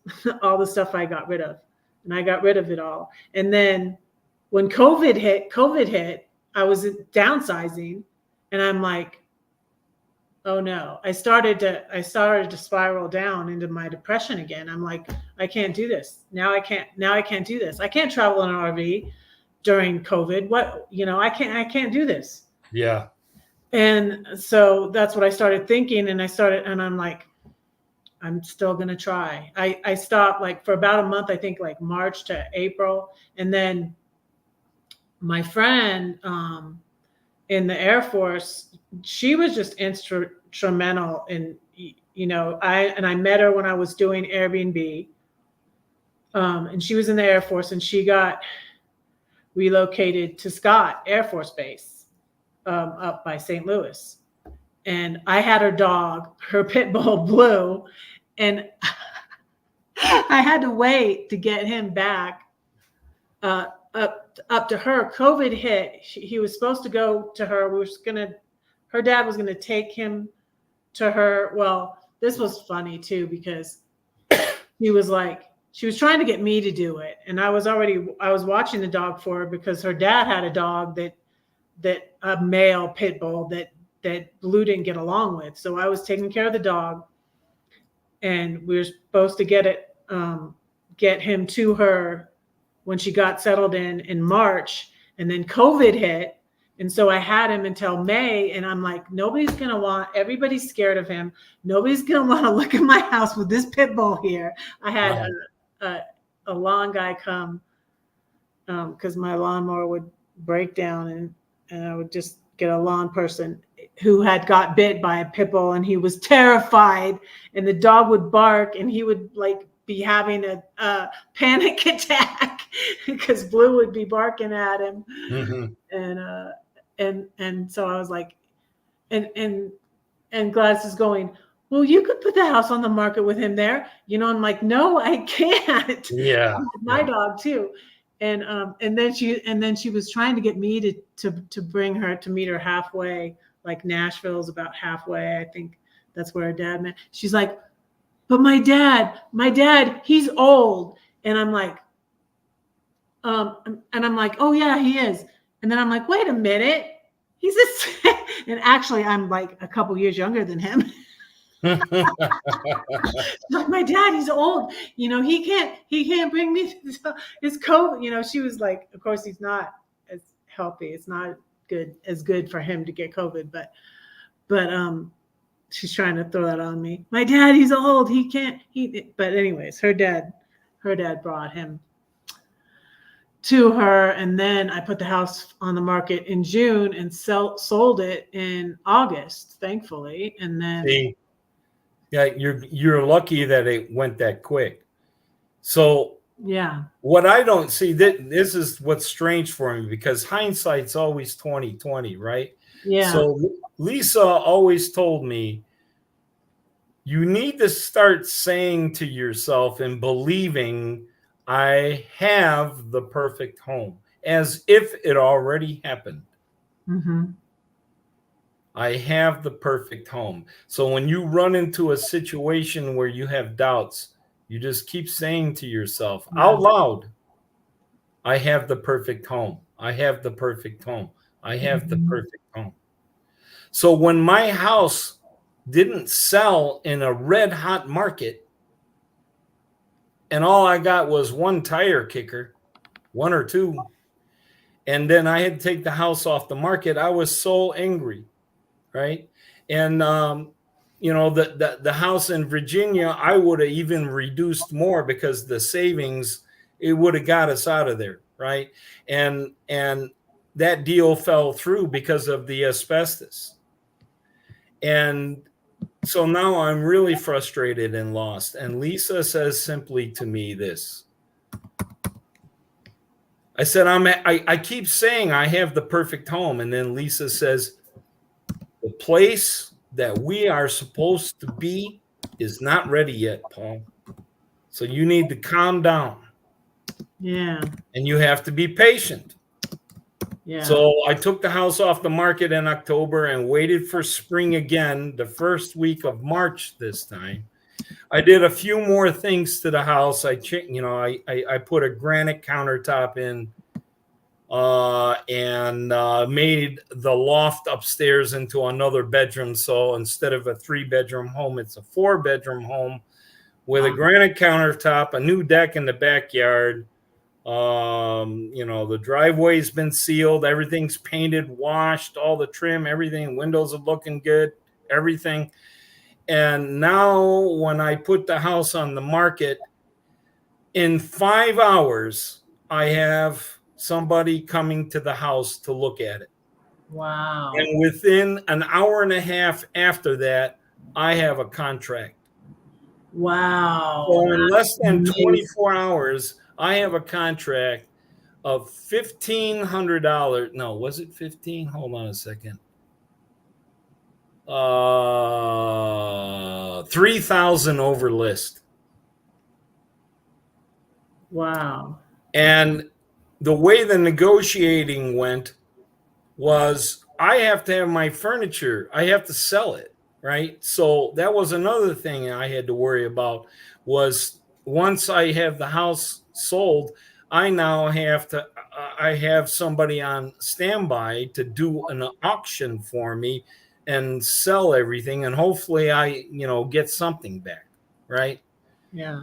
S1: All the stuff I got rid of, and I got rid of it all. And then when COVID hit, I was downsizing, and I'm like, oh no, I started to spiral down into my depression again. I'm like, I can't do this now. I can't do this. I can't travel in an RV during COVID. I can't do this.
S2: Yeah.
S1: And so that's what I started thinking. And I'm like, I'm still going to try. I stopped like for about a month, I think like March to April. And then my friend, in the Air Force, she was just instrumental in, I met her when I was doing Airbnb, and she was in the Air Force, and she got relocated to Scott Air Force Base, up by St. Louis. And I had her dog, her pit bull Blue, and I had to wait to get him back, up to her. COVID hit. He was supposed to go to her. Her dad was gonna take him to her. Well, this was funny too because she was trying to get me to do it, and I was watching the dog for her because her dad had a dog that a male pit bull that Blue didn't get along with. So I was taking care of the dog, and we were supposed to get him to her when she got settled in March, and then COVID hit. And so I had him until May, and I'm like, everybody's scared of him. Nobody's going to want to look at my house with this pit bull here. I had a lawn guy come, because my lawnmower would break down, and I would just get a lawn person who had got bit by a pit bull, and he was terrified, and the dog would bark, and he would like be having a panic attack because Blue would be barking at him.
S2: Mm-hmm.
S1: And so I was like, and Gladys is going, well, you could put the house on the market with him there. I'm like, no, I can't.
S2: Yeah.
S1: My dog too. And then she was trying to get me to bring her to meet her halfway, like Nashville's about halfway. I think that's where her dad met. She's like, but my dad, he's old. And I'm like, oh yeah, he is. And then I'm like, wait a minute. He's and actually I'm like a couple years younger than him. Like, my dad, he's old. He can't bring me his COVID. She was like, of course he's not as healthy. It's not as good for him to get COVID, but she's trying to throw that on me. My dad, he's old. He can't. But anyways, her dad brought him to her, and then I put the house on the market in June and sold it in August, thankfully. And then,
S2: See, yeah, you're lucky that it went that quick. So
S1: yeah,
S2: what I don't see, this is what's strange for me, because hindsight's always 2020, right?
S1: yeah,
S2: So Lisa always told me, you need to start saying to yourself and believing, I have the perfect home, as if it already happened.
S1: mm-hmm.
S2: I have the perfect home. So when you run into a situation where you have doubts, you just keep saying to yourself
S1: Yeah.
S2: out loud, I have the perfect home. I have the perfect home. I have the perfect home. So when my house didn't sell in a red hot market, and all I got was one tire kicker, one or two, and then I had to take the house off the market, I was so angry, right? And the house in Virginia, I would have even reduced more because the savings, it would have got us out of there, right? And that deal fell through because of the asbestos. And so now I'm really frustrated and lost. And Lisa says simply to me this. I said, I keep saying I have the perfect home. And then Lisa says, the place that we are supposed to be is not ready yet, Paul. So you need to calm down.
S1: Yeah.
S2: And you have to be patient.
S1: Yeah.
S2: So I took the house off the market in October and waited for spring again, the first week of March this time. I did a few more things to the house. I put a granite countertop in and made the loft upstairs into another bedroom. So instead of a 3-bedroom home, it's a 4-bedroom home with a granite countertop, a new deck in the backyard. The driveway's been sealed, everything's painted, washed, all the trim, everything, windows are looking good, everything. And now when I put the house on the market, in 5 hours, I have somebody coming to the house to look at it.
S1: Wow.
S2: And within an hour and a half after that, I have a contract.
S1: Wow.
S2: So in less than 24 hours, I have a contract of $1,500. No, was it 15? Hold on a second. 3,000 over list.
S1: Wow.
S2: And the way the negotiating went was I have to have my furniture. I have to sell it, right? So that was another thing I had to worry about was once I have the house sold, I now I have somebody on standby to do an auction for me and sell everything. And hopefully I, get something back, right?
S1: Yeah.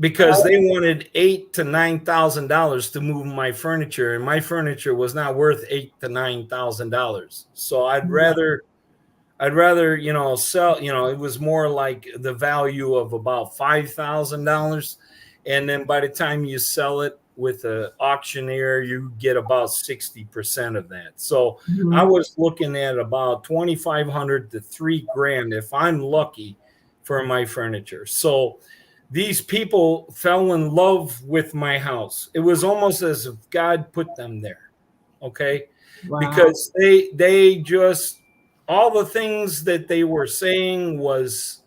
S2: Because they wanted $8,000 to $9,000 to move my furniture, and my furniture was not worth $8,000 to $9,000. So I'd rather, sell. It was more like the value of about $5,000, and then by the time you sell it with an auctioneer, you get about 60% of that. So I was looking at about $2,500 to $3,000 if I'm lucky for my furniture. So these people fell in love with my house. It was almost as if God put them there. Okay.
S1: Wow.
S2: Because they just, all the things that they were saying was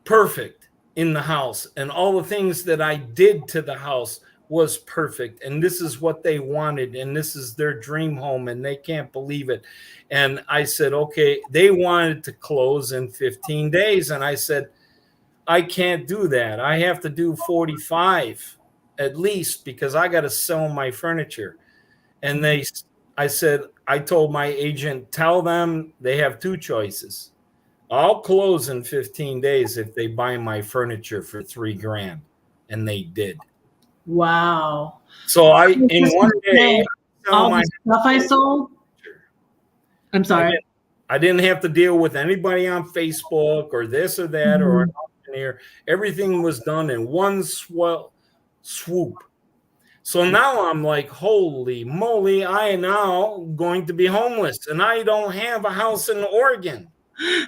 S2: perfect in the house. And all the things that I did to the house was perfect. And this is what they wanted. And this is their dream home. And they can't believe it. And I said, okay, they wanted to close in 15 days. And I said, I can't do that. I have to do 45 at least because I got to sell my furniture. And I told my agent, tell them they have 2 choices. I'll close in 15 days if they buy my furniture for $3,000. And they did.
S1: Wow.
S2: So in one day,
S1: all the stuff I sold. I'm sorry.
S2: I didn't have to deal with anybody on Facebook or this or that or an auctioneer. Everything was done in one swoop. So now I'm like, holy moly, I am now going to be homeless and I don't have a house in Oregon.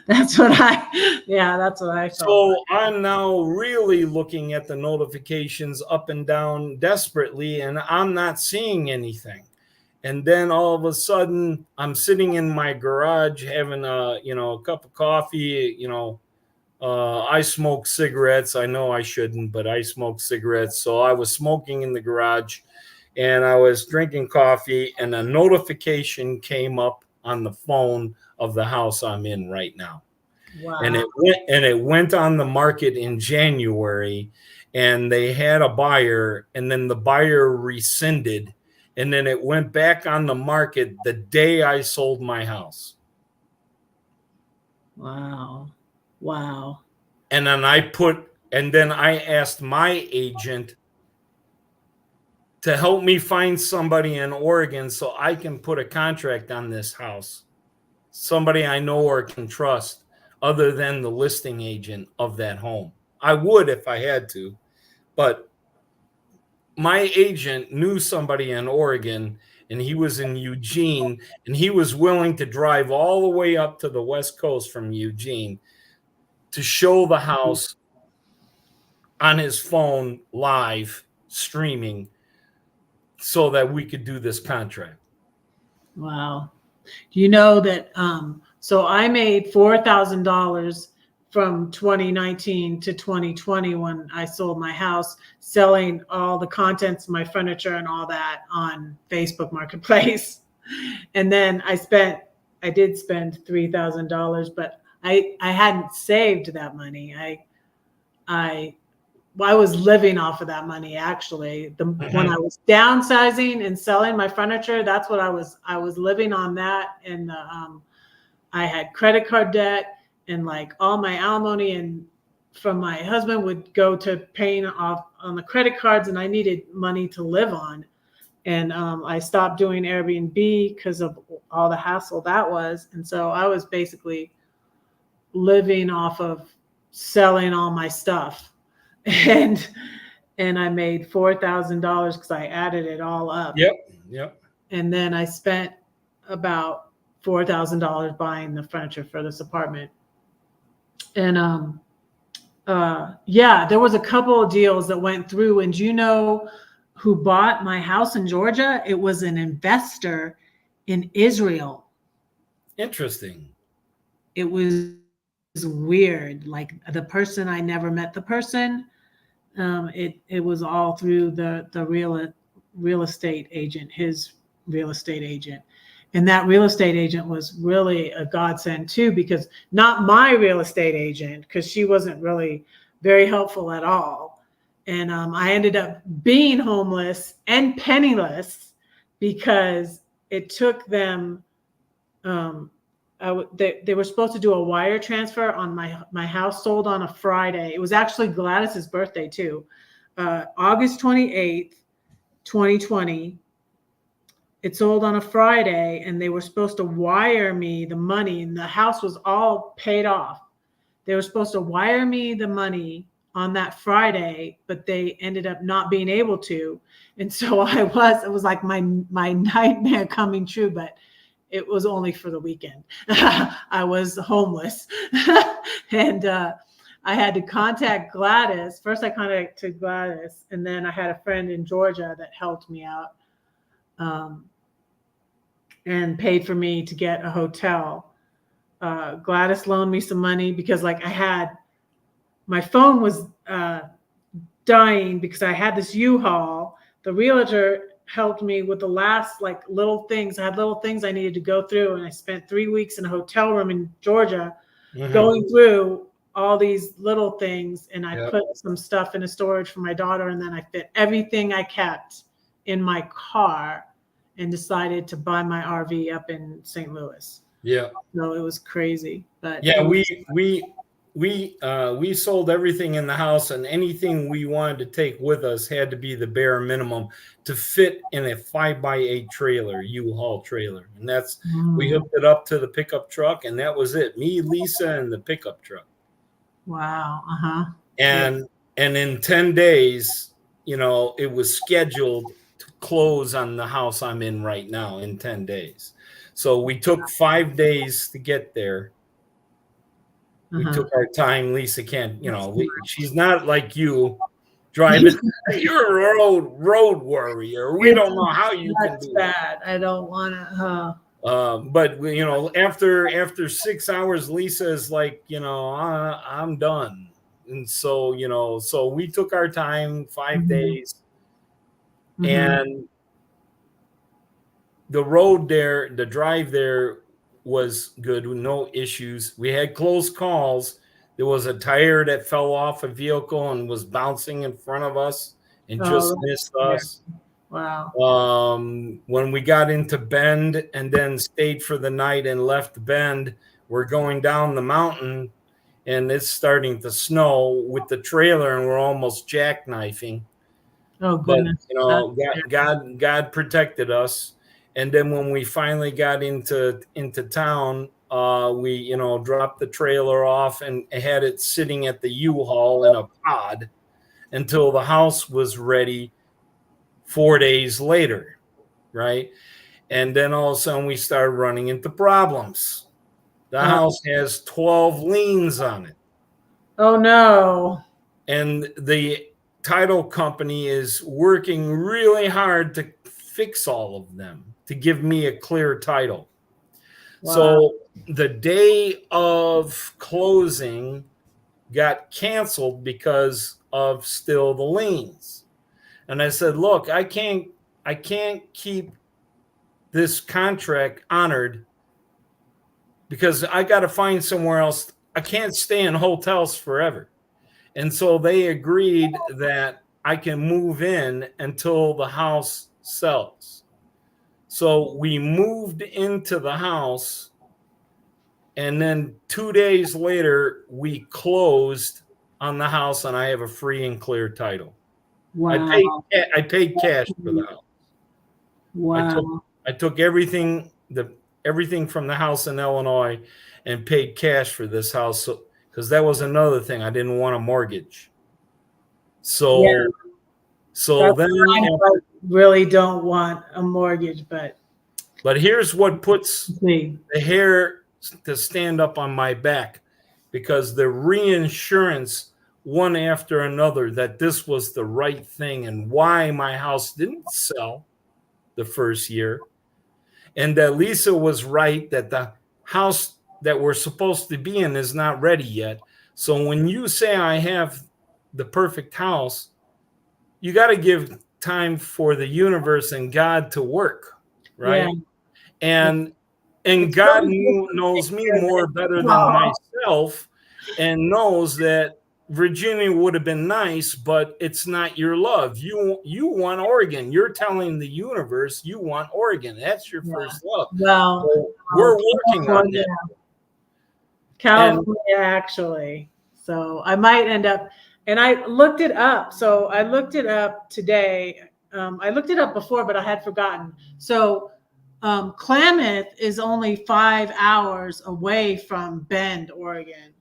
S1: That's what I felt.
S2: So I'm now really looking at the notifications up and down desperately, and I'm not seeing anything. And then all of a sudden, I'm sitting in my garage having a cup of coffee. I smoke cigarettes. I know I shouldn't, but I smoke cigarettes. So I was smoking in the garage, and I was drinking coffee, and a notification came up on the phone of the house I'm in right now. and
S1: Wow.
S2: it went on the market in January, and they had a buyer, and then the buyer rescinded, and then it went back on the market the day I sold my house.
S1: Wow. Wow.
S2: And then I asked my agent to help me find somebody in Oregon so I can put a contract on this house. Somebody I know or can trust other than the listing agent of that home. I would if I had to, but my agent knew somebody in Oregon, and he was in Eugene, and he was willing to drive all the way up to the West Coast from Eugene to show the house on his phone live streaming so that we could do this contract.
S1: Wow. Do you know that so I made $4,000 from 2019 to 2020 when I sold my house, selling all the contents, my furniture and all that on Facebook Marketplace. And then I did spend $3,000, but I hadn't saved that money. I I was living off of that money actually. When I was downsizing and selling my furniture, that's what I was living on that. And I had credit card debt, and like all my alimony and from my husband would go to paying off on the credit cards, and I needed money to live on. And I stopped doing Airbnb because of all the hassle that was. And so I was basically living off of selling all my stuff. And I made $4,000 because I added it all up.
S2: Yep.
S1: And then I spent about $4,000 buying the furniture for this apartment. And yeah, there was a couple of deals that went through. And do you know who bought my house in Georgia? It was an investor in Israel.
S2: Interesting.
S1: It was weird. Like the person, I never met the person. It was all through the real estate agent, his real estate agent. And that real estate agent was really a godsend too, because not my real estate agent, because she wasn't really very helpful at all. And I ended up being homeless and penniless because it took them. They were supposed to do a wire transfer on my house sold on a Friday. It was actually Gladys's birthday too, August 28th, 2020. It sold on a Friday, and they were supposed to wire me the money, and the house was all paid off. They were supposed to wire me the money on that Friday, but they ended up not being able to. And so it was like my nightmare coming true, but it was only for the weekend. I was homeless. And I had to contact Gladys. First I contacted Gladys, and then I had a friend in Georgia that helped me out. And paid for me to get a hotel. Gladys loaned me some money because like my phone was dying because I had this U-Haul. The realtor helped me with the last like little things. I had little things I needed to go through, and I spent 3 weeks in a hotel room in Georgia going through all these little things. And I put some stuff in a storage for my daughter, and then I fit everything I kept in my car and decided to buy my RV up in St. Louis.
S2: Yeah.
S1: So it was crazy. But
S2: yeah, we sold everything in the house, and anything we wanted to take with us had to be the bare minimum to fit in a 5x8 trailer, U-Haul trailer. And that's we hooked it up to the pickup truck, and that was it. Me, Lisa, and the pickup truck.
S1: Wow.
S2: And in 10 days, it was scheduled to close on the house I'm in right now in 10 days. So we took 5 days to get there. We took our time. Lisa can't, she's not like you driving. You're a road warrior. We don't know how you can do
S1: that. I don't want to.
S2: But after 6 hours, Lisa is like, I'm done. And so, so we took our time, 5 days, and the road there, the drive there was good, no issues. We had close calls. There was a tire that fell off a vehicle and was bouncing in front of us and just
S1: Oh, that's
S2: missed
S1: scary.
S2: us.
S1: Wow.
S2: When we got into Bend and then stayed for the night and left Bend, we're going down the mountain and it's starting to snow with the trailer and we're almost jackknifing.
S1: Oh,
S2: But
S1: goodness.
S2: you know, God protected us. And then when we finally got into town, we dropped the trailer off and had it sitting at the U-Haul in a pod until the house was ready 4 days later, right? And then all of a sudden we started running into problems. The house has 12 liens on it.
S1: Oh, no.
S2: And the title company is working really hard to fix all of them, to give me a clear title.
S1: Wow.
S2: So the day of closing got canceled because of still the liens. And I said, look, I can't keep this contract honored because I got to find somewhere else. I can't stay in hotels forever. And so they agreed that I can move in until the house sells. So we moved into the house. And then 2 days later, we closed on the house and I have a free and clear title.
S1: Wow.
S2: I paid cash for the house.
S1: Wow.
S2: I took everything from the house in Illinois and paid cash for this house. So, because that was another thing. I didn't want a mortgage. So, then
S1: I really don't want a mortgage,
S2: but here's what puts the hair to stand up on my back, because the reinsurance one after another that this was the right thing and why my house didn't sell the first year, and that Lisa was right that the house that we're supposed to be in is not ready yet. So when you say I have the perfect house, you got to give time for the universe and God to work, right? Yeah. And God knows me more better than myself, and knows that Virginia would have been nice, but it's not your love. You want Oregon. You're telling the universe you want Oregon. That's your first love.
S1: Well,
S2: so we're working on that.
S1: California, actually. So I might end up, and I looked it up. So I looked it up today. I looked it up before, but I had forgotten. So Klamath is only 5 hours away from Bend, Oregon.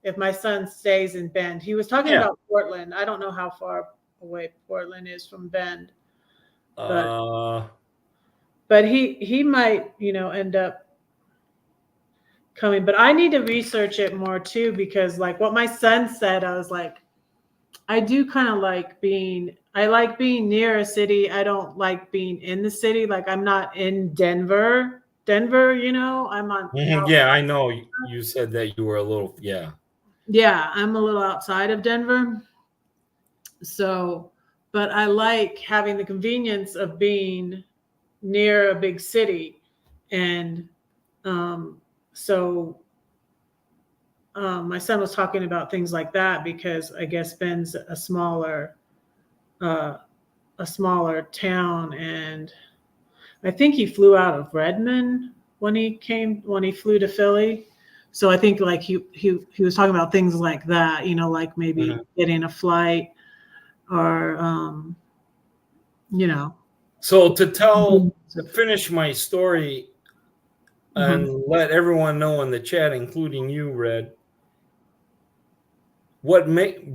S1: If my son stays in Bend, he was talking about Portland. I don't know how far away Portland is from Bend, but he might, end up coming. But I need to research it more too, because like what my son said, I was like, I do kind of like I like being near a city. I don't like being in the city. Like I'm not in Denver, I'm on.
S2: Yeah, I know you said that you were a little,
S1: Yeah, I'm a little outside of Denver. So, but I like having the convenience of being near a big city. And so my son was talking about things like that, because I guess Bend's a smaller town, and I think he flew out of Redmond when he flew to Philly. So I think like he was talking about things like that, like maybe getting a flight or
S2: So to finish my story and let everyone know in the chat, including you, Red, what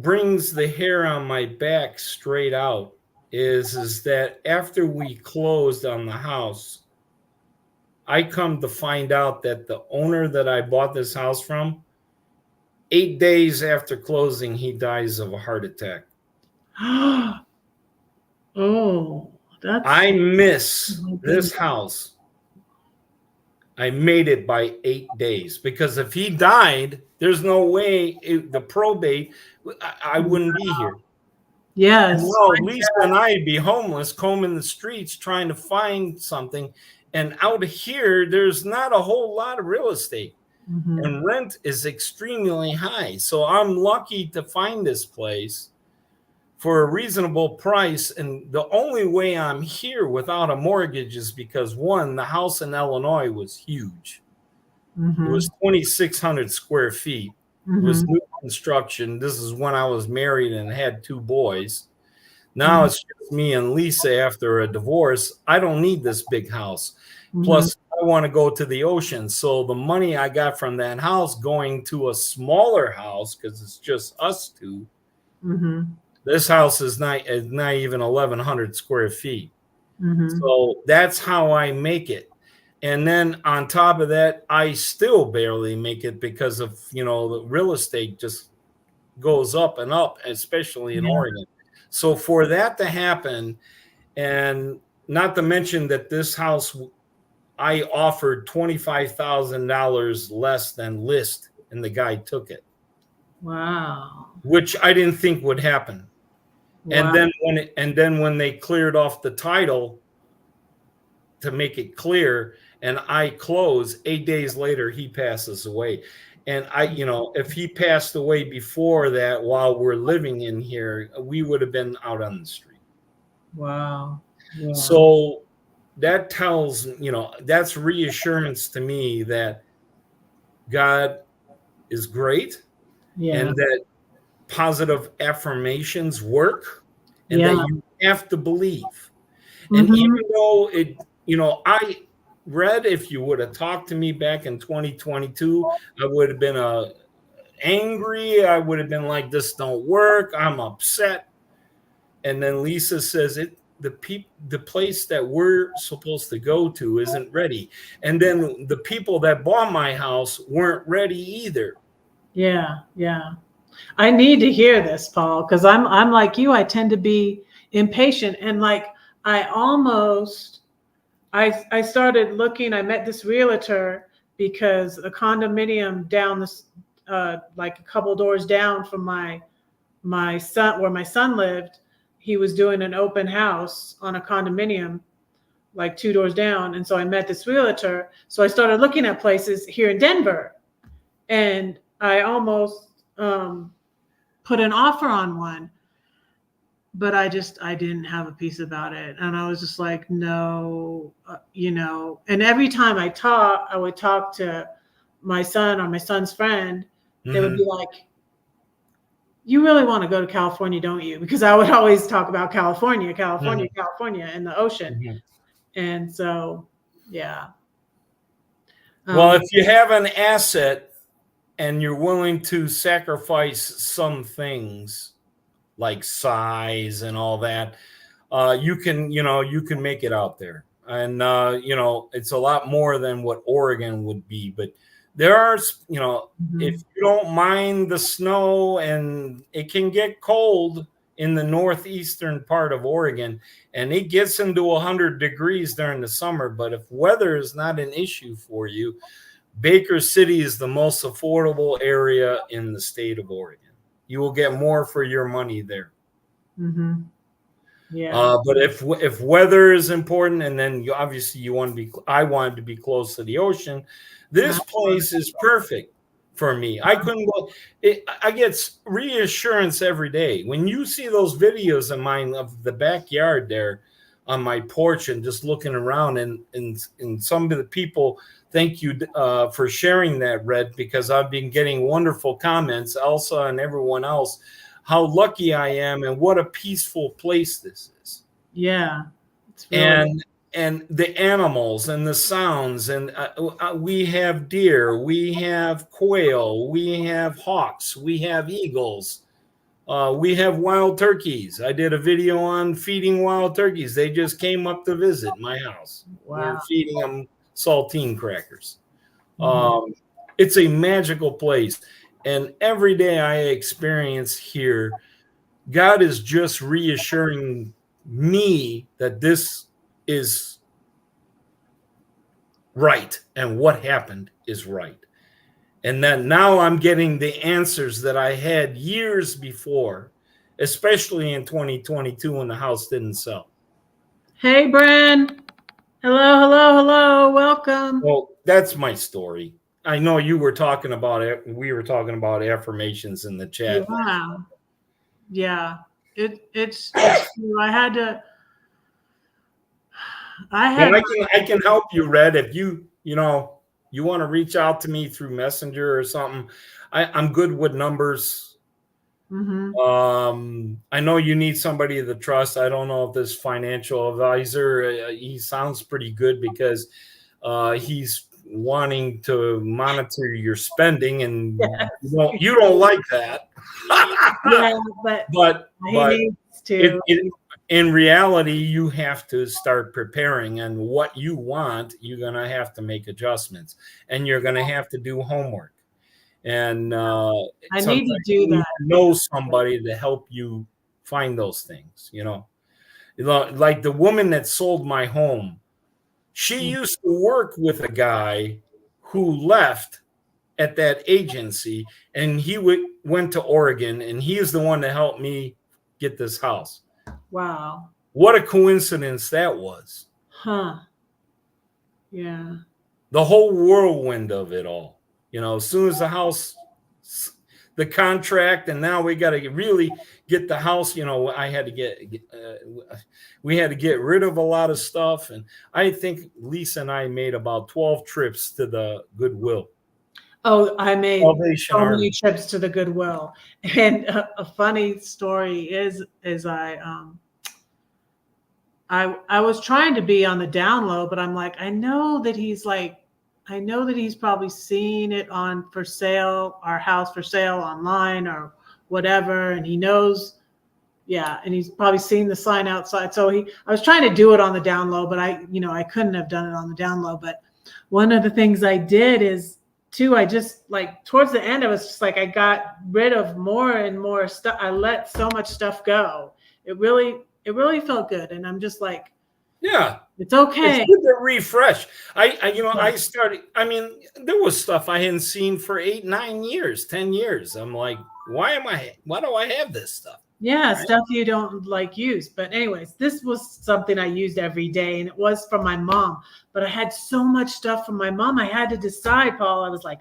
S2: brings the hair on my back straight out is that after we closed on the house, I come to find out that the owner that I bought this house from, 8 days after closing, he dies of a heart attack.
S1: Oh,
S2: I miss this house. I made it by 8 days, because if he died, there's no way the probate, I wouldn't be here.
S1: Yes.
S2: Well, Lisa and I'd be homeless, combing the streets, trying to find something. And out here, there's not a whole lot of real estate,
S1: Mm-hmm.
S2: and rent is extremely high. So I'm lucky to find this place for a reasonable price. And the only way I'm here without a mortgage is because, one, the house in Illinois was huge. It
S1: Mm-hmm.
S2: was 2,600 square feet. It was
S1: Mm-hmm.
S2: new construction. This is when I was married and had 2 boys. Now
S1: Mm-hmm.
S2: it's just me and Lisa after a divorce. I don't need this big house.
S1: Mm-hmm.
S2: Plus, I want to go to the ocean. So the money I got from that house going to a smaller house, because it's just us two.
S1: Mm-hmm.
S2: This house is not even 1,100 square feet.
S1: Mm-hmm.
S2: So that's how I make it. And then on top of that, I still barely make it because of, the real estate just goes up and up, especially in
S1: Yeah.
S2: Oregon. So for that to happen, and not to mention that this house, I offered $25,000 less than list, and the guy took it,
S1: Wow.
S2: which I didn't think would happen. And
S1: Wow.
S2: then when they cleared off the title to make it clear, and I close, 8 days later, he passes away. And if he passed away before that, while we're living in here, we would have been out on the street.
S1: Wow. Yeah.
S2: So that tells, that's reassurance to me that God is great,
S1: Yeah.
S2: and that positive affirmations work, and that
S1: Yeah.
S2: you have to believe. And
S1: Mm-hmm.
S2: even though I read, if you would have talked to me back in 2022, I would have been angry. I would have been like, this don't work. I'm upset. And then Lisa says the place that we're supposed to go to isn't ready. And then the people that bought my house weren't ready either.
S1: Yeah. Yeah. I need to hear this, Paul, because I'm like you. I tend to be impatient, and like I almost I started looking. I met this realtor because a condominium down this like a couple doors down from my son, where my son lived, he was doing an open house on a condominium like 2 doors down, and so I met this realtor. So I started looking at places here in Denver, and I almost put an offer on one, but I didn't have a piece about it, and I was just like, no, And every time I would talk to my son or my son's friend, they would be like, you really want to go to California, don't you? Because I would always talk about California, California, California, and the ocean. And so, yeah.
S2: Well, if you have an asset and you're willing to sacrifice some things like size and all that, you can make it out there. And it's a lot more than what Oregon would be, but there are, if you don't mind the snow, and it can get cold in the northeastern part of Oregon, and it gets into 100 degrees during the summer. But if weather is not an issue for you, Baker City is the most affordable area in the state of Oregon. You will get more for your money there.
S1: Mm-hmm. Yeah.
S2: But if weather is important, and then I wanted to be close to the ocean. This place is perfect for me. I couldn't go. I get reassurance every day when you see those videos of mine of the backyard there on my porch and just looking around, and some of the people. Thank you for sharing that, Red, because I've been getting wonderful comments, Elsa and everyone else, how lucky I am and what a peaceful place this is.
S1: Yeah. It's really
S2: And the animals and the sounds, and we have deer, we have quail, we have hawks, we have eagles, we have wild turkeys. I did a video on feeding wild turkeys. They just came up to visit my house.
S1: Wow.
S2: We're feeding them saltine crackers. It's a magical place, and every day I experience here, God is just reassuring me that this is right and what happened is right. And then now I'm getting the answers that I had years before, especially in 2022 when the house didn't sell.
S1: Hey, Bren. Hello, hello, hello. Welcome.
S2: Well, that's my story. I know you were talking about it. We were talking about affirmations in the chat.
S1: Yeah. Yeah. It's true. I
S2: And
S1: had
S2: I can help you, Red, if you want to reach out to me through Messenger or something. I'm good with numbers.
S1: mm-hmm.
S2: I know you need somebody to trust. I don't know if this financial advisor, he sounds pretty good because he's wanting to monitor your spending, and
S1: Yes.
S2: you don't like that.
S1: Yeah, but he
S2: but
S1: needs
S2: it,
S1: to.
S2: it in reality, you have to start preparing, and what you want, you're going to have to make adjustments, and you're going to have to do homework, and
S1: I need
S2: sometimes
S1: to do
S2: you need
S1: that.
S2: to know somebody to help you find those things. Like the woman that sold my home, she used to work with a guy who left at that agency, and he went to Oregon, and he is the one that helped me get this house.
S1: Wow.
S2: What a coincidence that was.
S1: Huh. Yeah.
S2: The whole whirlwind of it all. As soon as the house, the contract, and now we got to really get the house. I had to we had to get rid of a lot of stuff. And I think Lisa and I made about 12 trips to the Goodwill.
S1: Oh, I made
S2: Salvation
S1: so many
S2: Army.
S1: trips to the Goodwill. And a funny story is I was trying to be on the down low, but I'm like, I know that he's probably seen it on for sale, our house for sale online or whatever, and he knows, yeah, and he's probably seen the sign outside. So I was trying to do it on the down low, but I couldn't have done it on the down low. But one of the things I did is too, I just like towards the end, I was just like, I got rid of more and more stuff. I let so much stuff go. It really felt good. And I'm just like,
S2: Yeah.
S1: it's
S2: It's
S1: okay.
S2: good to refresh. I started. I mean, there was stuff I hadn't seen for 8, 9 years, 10 years. I'm like, why do I have this stuff?
S1: Yeah,
S2: Right?
S1: stuff you don't like use. But anyways, this was something I used every day and it was from my mom. But I had so much stuff from my mom. I had to decide, Paul. I was like,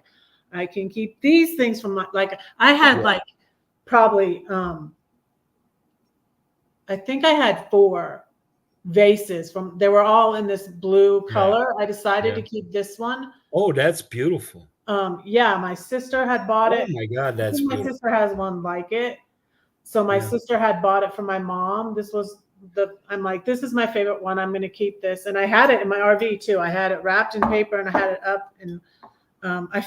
S1: I can keep these things from my like I had
S2: Yeah.
S1: like probably I think I had 4 vases from they were all in this blue
S2: Yeah.
S1: color. I decided
S2: Yeah.
S1: to keep this one.
S2: Oh, that's beautiful.
S1: Yeah, my sister had bought
S2: Oh
S1: it.
S2: my God,
S1: I
S2: that's
S1: think my
S2: beautiful.
S1: sister has one like it. So my
S2: Yeah.
S1: sister had bought it for my mom. I'm like, this is my favorite one. I'm going to keep this. And I had it in my RV too. I had it wrapped in paper and I had it up. And I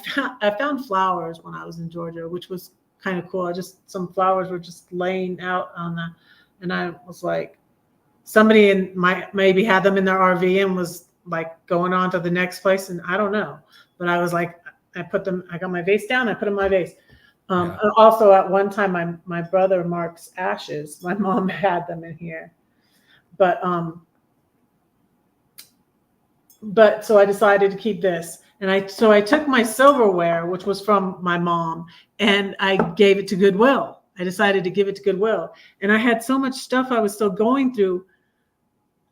S1: found flowers when I was in Georgia, which was kind of cool. Some flowers were just laying out and I was like, somebody maybe had them in their RV and was like going on to the next place. And I don't know, but I was like, I got my vase down. I put in my vase.
S2: Yeah.
S1: Also, at one time, my brother Mark's ashes. My mom had them in here, but so I decided to keep this, and I took my silverware, which was from my mom, and I gave it to Goodwill. I decided to give it to Goodwill, and I had so much stuff I was still going through.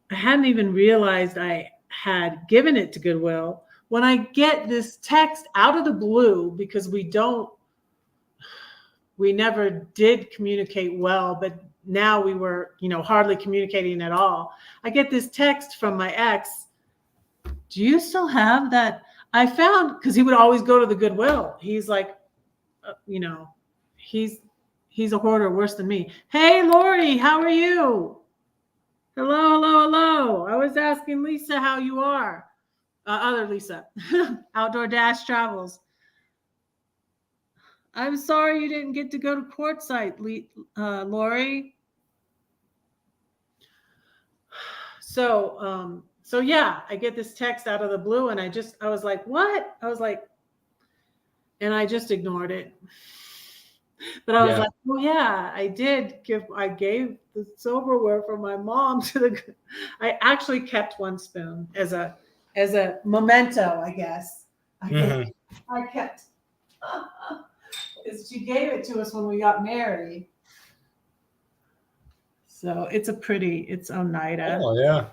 S1: I hadn't even realized I had given it to Goodwill when I get this text out of the blue because we never did communicate well, but now we were, hardly communicating at all. I get this text from my ex. Do you still have that? I found because he would always go to the Goodwill. He's like, uh, you know, he's he's a hoarder worse than me. Hey, Lori, how are you? Hello, hello, hello. I was asking Lisa how you are. Other Lisa, Outdoor Dash Travels. I'm sorry you didn't get to go to Quartzsite, Lori. So yeah, I get this text out of the blue and I was like, what? I was like, and I just ignored it. But I was
S2: Yeah.
S1: like, oh yeah, I gave the silverware from my mom to I actually kept one spoon as a memento, I guess.
S2: Hmm.
S1: I kept she gave it to us when we got married. So it's Oneida.
S2: Oh yeah.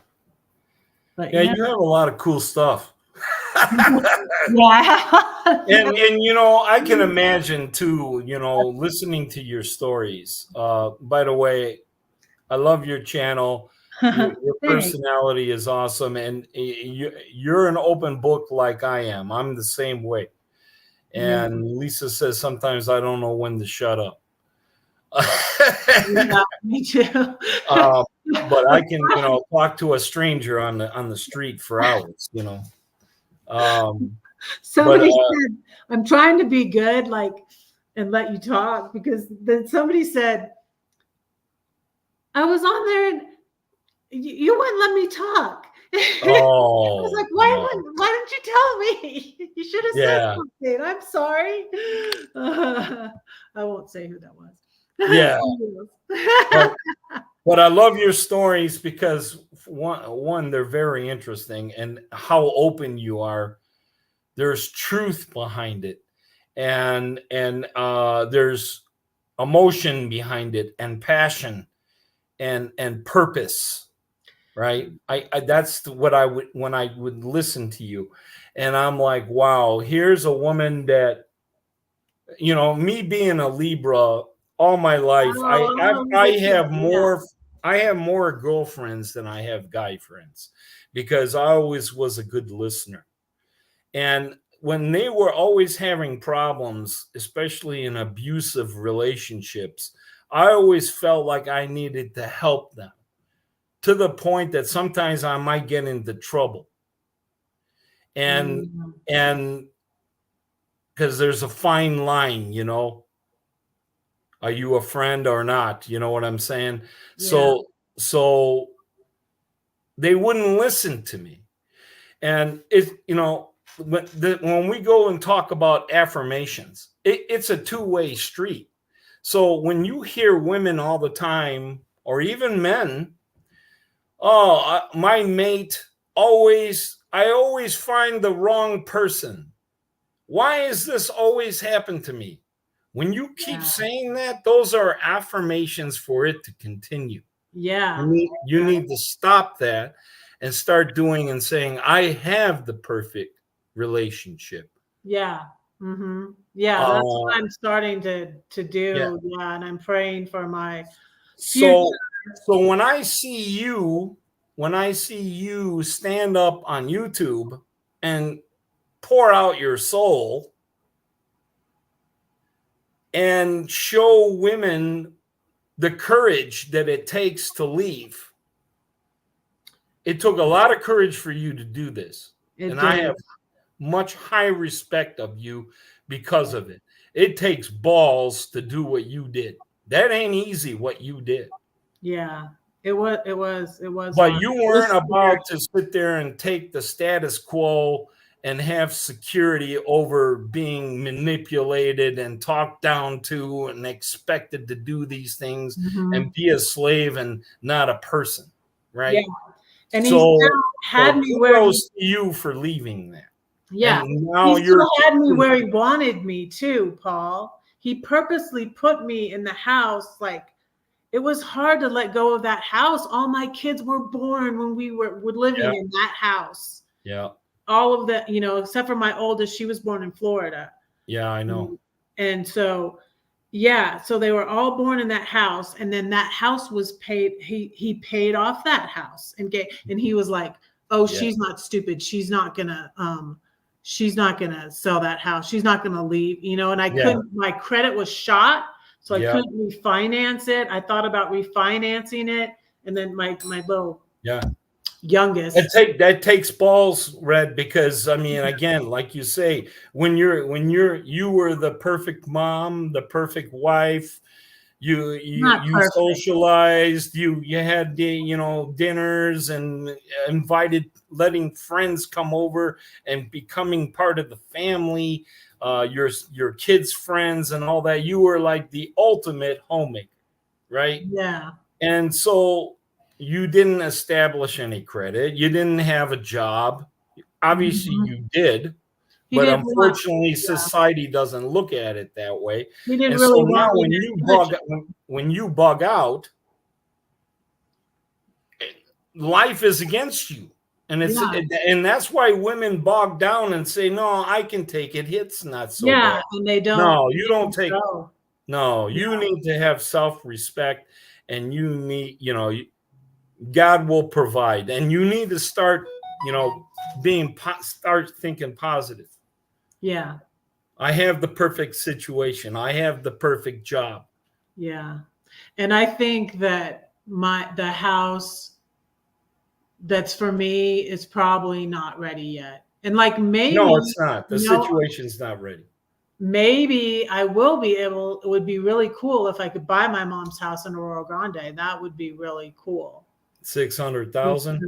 S1: But
S2: Yeah,
S1: yeah,
S2: you have a lot of cool stuff.
S1: yeah,
S2: And I can imagine too, listening to your stories. By the way, I love your channel. Your
S1: thanks.
S2: personality is awesome, and you're an open book like I am. I'm the same way.
S1: Yeah,
S2: And Lisa says sometimes I don't know when to shut up.
S1: yeah, me too.
S2: uh, but I can, talk to a stranger on the street for hours. But
S1: Somebody said, I'm trying to be good, like, and let you talk because then somebody said, I was on there and you wouldn't let me talk. I was
S2: oh
S1: like,
S2: no,
S1: why didn't you tell me? You should have said
S2: yeah,
S1: something. I'm sorry. I won't say who that was.
S2: yeah.
S1: Somebody else.
S2: But But I love your stories because one, they're very interesting, and how open you are. There's truth behind it, and there's emotion behind it, and passion, and purpose. Right? I that's what I would when I would listen to you, and I'm like, wow, here's a woman that me being a Libra all my life,
S1: Oh,
S2: I
S1: Libra too.
S2: have
S1: Yeah.
S2: more girlfriends than I have guy friends because I always was a good listener. And when they were always having problems, especially in abusive relationships, I always felt like I needed to help them to the point that sometimes I might get into trouble. And
S1: Mm,
S2: and because there's a fine line, are you a friend or not? You know what I'm saying?
S1: yeah.
S2: So they wouldn't listen to me. And when we go and talk about affirmations, it's a two-way street. So when you hear women all the time, or even men, oh, my mate I always find the wrong person. Why is this always happen to me? When you keep
S1: Yeah.
S2: saying that, those are affirmations for it to continue.
S1: Yeah.
S2: You
S1: Yeah.
S2: need to stop that and start doing and saying, I have the perfect relationship.
S1: Yeah. Hmm. Yeah. That's
S2: Uh,
S1: what I'm starting to
S2: yeah.
S1: do. Yeah. And I'm praying for my future.
S2: So when I see you stand up on YouTube and pour out your soul and show women the courage that it takes to leave. It took a lot of courage for you to do this.
S1: It
S2: And I
S1: did.
S2: have much high respect of you because of it. It takes balls to do what you did. That ain't easy what you did.
S1: Yeah. It was
S2: But
S1: hard.
S2: you
S1: It was
S2: weren't
S1: scary.
S2: about to sit there and take the status quo and have security over being manipulated and talked down to and expected to do these things and
S1: Hmm.
S2: be a slave and not a person,
S1: Yeah.
S2: right?
S1: And he still
S2: So
S1: had me where he,
S2: kudos to you for leaving that.
S1: yeah,
S2: And now
S1: he
S2: you're
S1: still had me where he wanted me too, Paul. He purposely put me in the house. Like, it was hard to let go of that house. All my kids were born when we were
S2: yeah,
S1: living in that house.
S2: yeah,
S1: All of the, except for my oldest, she was born in Florida.
S2: yeah, I know.
S1: And so, yeah, so they were all born in that house, and then that house was paid. He paid off that house and he was like, "Oh,
S2: Yeah,
S1: she's not stupid. She's not gonna sell that house. She's not gonna leave." And I
S2: yeah,
S1: couldn't. My credit was shot, so I
S2: yeah,
S1: couldn't refinance it. I thought about refinancing it, and then my little
S2: yeah.
S1: youngest.
S2: That takes balls, Red, because I mean, again, like you say, you were the perfect mom, the perfect wife.
S1: Not
S2: You
S1: perfect.
S2: socialized. You had dinners and invited, letting friends come over and becoming part of the family. Your kids' friends and all that. You were like the ultimate homemaker, right?
S1: Yeah.
S2: And so you didn't establish any credit. You didn't have a job. Obviously,
S1: Mhm.
S2: you did,
S1: He
S2: but
S1: didn't want.
S2: unfortunately,
S1: Yeah.
S2: society doesn't look at it that way.
S1: He didn't
S2: And
S1: really
S2: so now,
S1: want me to finish it.
S2: when you bug out, life is against you. And
S1: Yeah.
S2: and that's why women bog down and say, no, I can take it. It's not so
S1: Yeah.
S2: bad.
S1: And they don't.
S2: No, you don't take.
S1: So,
S2: No, you need to have self-respect, and you need, God will provide, and you need to start, start thinking positive.
S1: yeah.
S2: I have the perfect situation. I have the perfect job.
S1: Yeah. And I think that the house that's for me is probably not ready yet. And like
S2: No,
S1: maybe,
S2: it's not. The
S1: you know,
S2: situation's not ready.
S1: maybe I will be able, it would be really cool if I could buy my mom's house in Aurora Grande. That would be really cool.
S2: 600,000.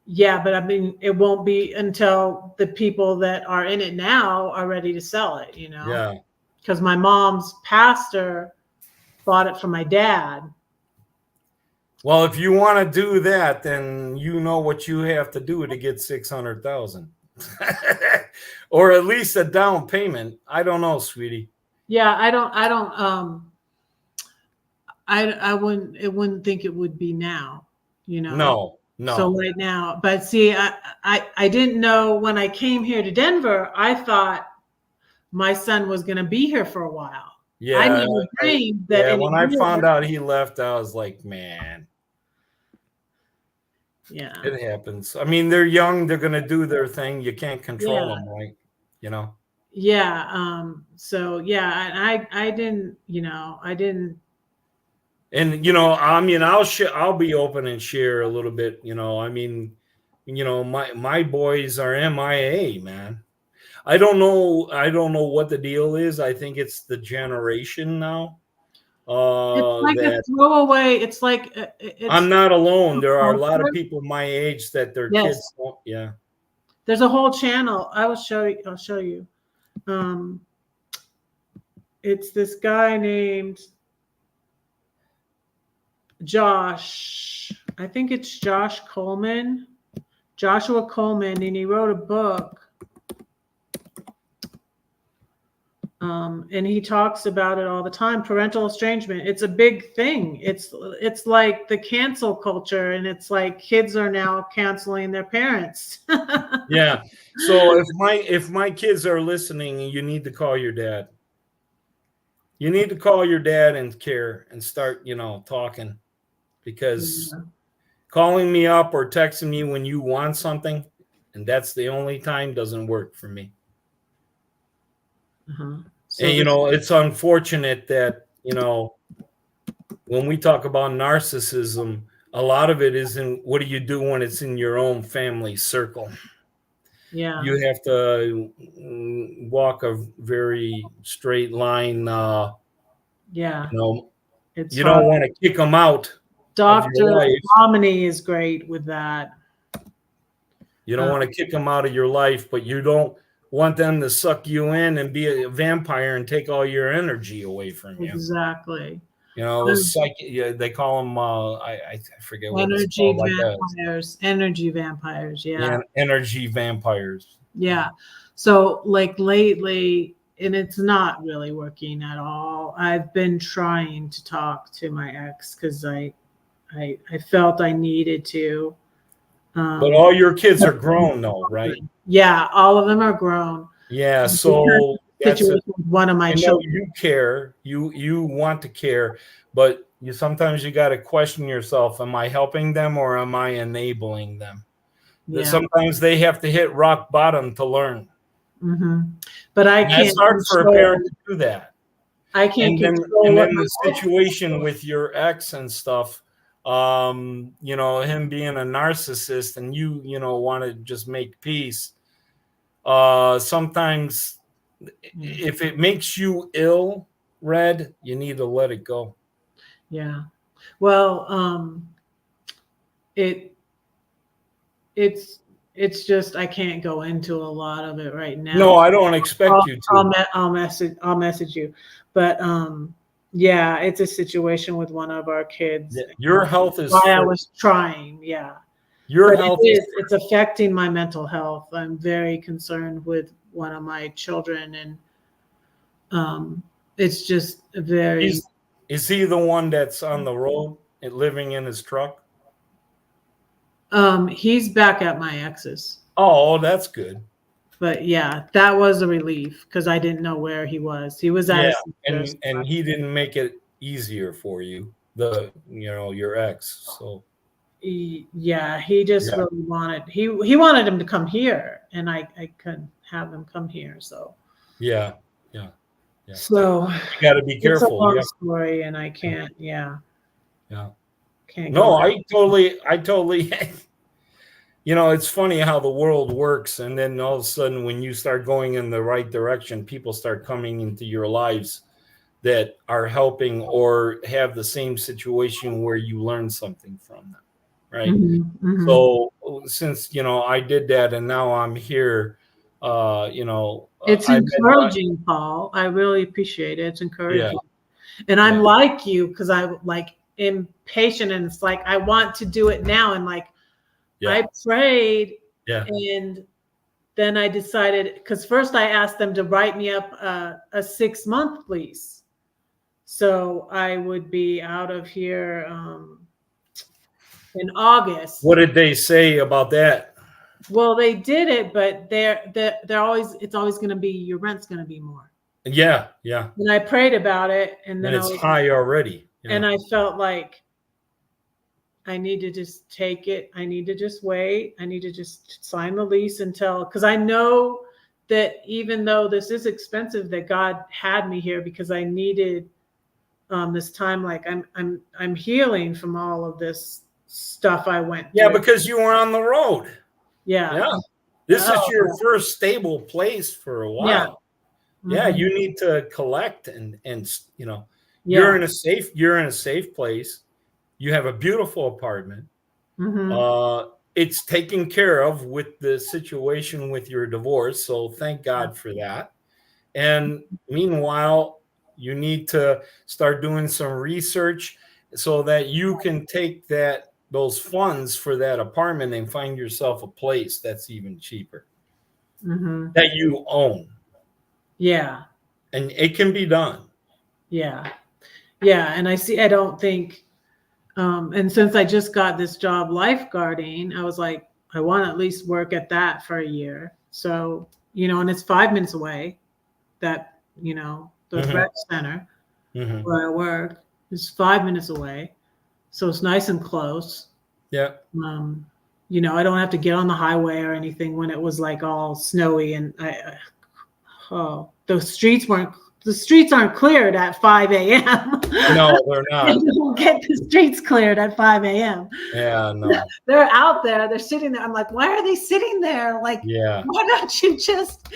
S1: Yeah, but I mean, it won't be until the people that are in it now are ready to sell it,
S2: Yeah.
S1: because my mom's pastor bought it from my dad.
S2: Well, if you want to do that, then you know what you have to do to get 600,000, or at least a down payment. I don't know, sweetie.
S1: Yeah, I wouldn't think it would be now,
S2: No,
S1: So
S2: no.
S1: right now, but see, I didn't know when I came here to Denver, I thought my son was going to be here for a while. I
S2: Yeah,
S1: never dreamed that
S2: yeah.
S1: in a
S2: When I found
S1: year.
S2: out he left, I was like, man,
S1: Yeah.
S2: it happens. I mean, they're young. They're going to do their thing. You can't control
S1: Yeah.
S2: them, right? You know?
S1: Yeah. So yeah, and I didn't, I didn't.
S2: And, I mean, I'll be open and share a little bit, I mean, my boys are MIA, man. I don't know. I don't know what the deal is. I think it's the generation now.
S1: It's like a
S2: That
S1: throwaway. It's like
S2: I'm
S1: it's
S2: not alone. There are a lot of
S1: culture.
S2: people my age that their
S1: Yes.
S2: kids don't. Yeah.
S1: There's a whole channel. I will show you. I'll show you. Um, it's this guy named Josh. I think it's Joshua Coleman, and he wrote a book. And he talks about it all the time. Parental estrangement. It's a big thing. It's like the cancel culture, and it's like kids are now canceling their parents.
S2: Yeah. So if my kids are listening, you need to call your dad. You need to call your dad and care and start, talking, because
S1: Yeah.
S2: calling me up or texting me when you want something, and that's the only time, doesn't work for me.
S1: Uh-huh. So
S2: And it's unfortunate that, when we talk about narcissism, a lot of it is in what do you do when it's in your own family circle.
S1: yeah,
S2: You have to walk a very straight line.
S1: yeah, it's
S2: You don't
S1: hard.
S2: want to kick them out of your
S1: Dr.
S2: life.
S1: Domini is great with that.
S2: You don't want to kick them out of your life, but you don't want them to suck you in and be a vampire and take all your energy away from you.
S1: Exactly.
S2: They call them, I forget what it's
S1: Energy
S2: called, like
S1: vampires. Energy vampires. Yeah.
S2: energy vampires.
S1: Yeah. So like lately, and it's not really working at all. I've been trying to talk to my ex because I felt I needed to.
S2: But all your kids are grown though, right?
S1: Yeah, all of them are grown.
S2: Yeah, so that's
S1: Situation with one of my
S2: I know
S1: children.
S2: you care. You want to care, but sometimes you got to question yourself: am I helping them or am I enabling them?
S1: Yeah.
S2: Sometimes they have to hit rock bottom to learn.
S1: Mm-hmm. But I can't.
S2: It's hard for a parent to do that.
S1: I can't
S2: And then the situation with your ex and stuff, him being a narcissist, and you want to just make peace. Sometimes if it makes you ill, Red, you need to let it go.
S1: Yeah. Well, it's just I can't go into a lot of it right now.
S2: No, I don't expect you to.
S1: I'll message you. But yeah, it's a situation with one of our kids.
S2: Your health is
S1: why
S2: first.
S1: I was trying, yeah.
S2: Your health
S1: it's affecting my mental health. I'm very concerned with one of my children, and it's just very.
S2: Is he the one that's on the road and living in his truck?
S1: He's back at my ex's.
S2: Oh, that's good.
S1: But yeah, that was a relief because I didn't know where he was. He was at
S2: Yeah,
S1: his sister's.
S2: and he didn't make it easier for you, your ex. So
S1: Yeah, he just
S2: yeah,
S1: really wanted he wanted him to come here, and I couldn't have him come here. So
S2: yeah, yeah, yeah.
S1: so
S2: You got to be
S1: it's a
S2: careful.
S1: long
S2: Yeah,
S1: story, and I can't. Yeah,
S2: yeah.
S1: can't go
S2: No,
S1: back.
S2: I totally. It's funny how the world works, and then all of a sudden, when you start going in the right direction, people start coming into your lives that are helping or have the same situation where you learn something from them, right?
S1: Hmm.
S2: So since I did that, and now I'm here,
S1: It's
S2: I met my
S1: encouraging, Paul. I really appreciate it. It's
S2: yeah,
S1: encouraging. And I'm
S2: yeah,
S1: like you because I like impatient, and it's like I want to do it now. And like
S2: yeah,
S1: I prayed,
S2: yeah.
S1: and then I decided because first I asked them to write me up a 6-month lease, so I would be out of here in August.
S2: What did they say about that?
S1: Well, they did it, but they're always it's always going to be your rent's going to be more.
S2: Yeah, yeah.
S1: And I prayed about it, and then
S2: And it's high already.
S1: and
S2: Yeah.
S1: I felt like I need to just take it. I need to just wait. I need to just sign the lease until because I know that even though this is expensive, that God had me here because I needed this time. Like I'm healing from all of this stuff I went
S2: Yeah,
S1: through.
S2: because you were on the road.
S1: Yeah.
S2: Yeah. This is
S1: Oh,
S2: your first stable place for a
S1: yeah.
S2: while. Yeah,
S1: Mhm.
S2: you need to collect and
S1: Yeah.
S2: you're in a safe place. You have a beautiful apartment.
S1: Hmm.
S2: Uh it's taken care of with the situation with your divorce, so thank God for that. And meanwhile, you need to start doing some research so that you can take those funds for that apartment and find yourself a place that's even cheaper
S1: Hmm.
S2: that you own.
S1: Yeah.
S2: And it can be done.
S1: Yeah. Yeah. And I don't think, and since I just got this job lifeguarding, I was like, I want to at least work at that for a year. So, and it's 5 minutes away that, the
S2: Hmm.
S1: rec center
S2: Hmm.
S1: where I work is 5 minutes away. So it's nice and close.
S2: Yeah.
S1: Um, I don't have to get on the highway or anything when it was like all snowy and oh, the streets aren't cleared at 5 a.m.
S2: No, they're
S1: They
S2: not.
S1: don't get the streets cleared at 5 a.m.
S2: Yeah, no.
S1: They're out there, they're sitting there. I'm like, why are they sitting there? Like,
S2: Yeah.
S1: why don't you just,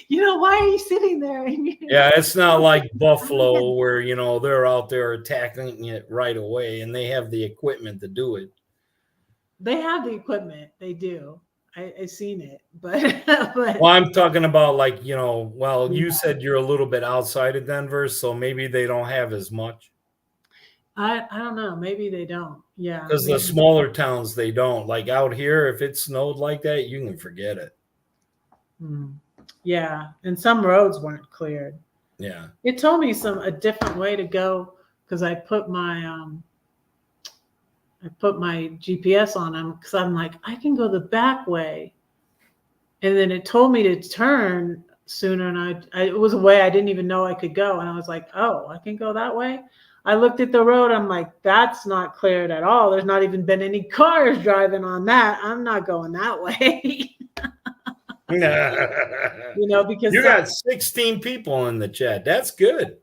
S1: why are you sitting there?
S2: Yeah, it's not like Buffalo where, they're out there attacking it right away and they have the equipment to do it.
S1: They have the equipment. They do. I seen it, but
S2: Well,
S1: but
S2: I'm talking about like, you said you're a little bit outside of Denver, so maybe they don't have as much.
S1: I don't know. Maybe they don't. Yeah,
S2: Because the
S1: maybe.
S2: smaller towns, they don't. Like out here, if it snowed like that, you can forget it.
S1: Hmm. Yeah, and some roads weren't cleared.
S2: Yeah.
S1: It told me a different way to go because I put my GPS on them because I'm like I can go the back way, and then it told me to turn sooner, and it was a way I didn't even know I could go, and I was like, oh, I can go that way. I looked at the road. I'm like, that's not cleared at all. There's not even been any cars driving on that. I'm not going that way. Because
S2: You got 16 people in the chat. That's good.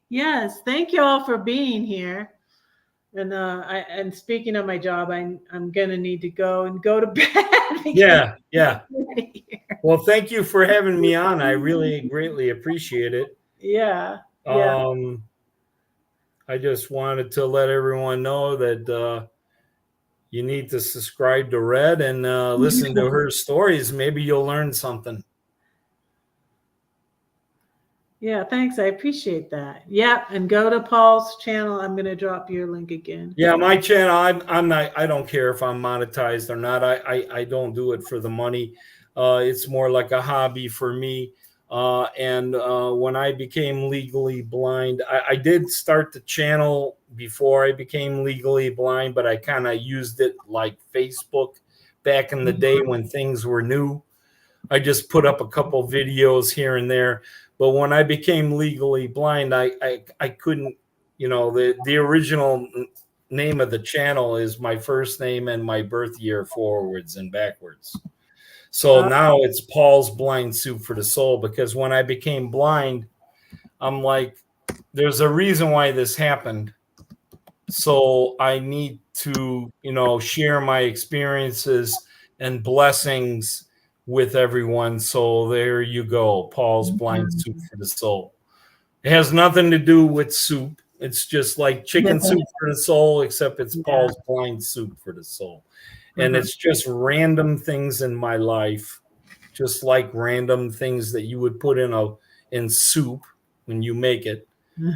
S1: yes, thank you all for being here. And and speaking of my job, I'm gonna need to go to bed.
S2: Yeah, yeah. Well, thank you for having me on. I really greatly appreciate it.
S1: Yeah, yeah.
S2: Um, I just wanted to let everyone know that you need to subscribe to Red and listen to her stories. Maybe you'll learn something.
S1: Yeah, thanks. I appreciate that. Yeah, and go to Paul's channel. I'm gonna drop your link again.
S2: Yeah, my channel. I'm not. I don't care if I'm monetized or not. I don't do it for the money. It's more like a hobby for me. And when I became legally blind, I did start the channel before I became legally blind, but I kind of used it like Facebook back in the day when things were new. I just put up a couple videos here and there. But when I became legally blind, I couldn't, the original name of the channel is my first name and my birth year forwards and backwards. So now it's Paul's Blind Soup for the Soul, because when I became blind, I'm like, there's a reason why this happened. So I need to, share my experiences and blessings with everyone. So there you go. Paul's Blind Soup for the Soul. It has nothing to do with soup. It's just like chicken soup for the soul, except it's Paul's Blind Soup for the Soul. And it's just random things in my life, just like random things that you would put in soup when you make it.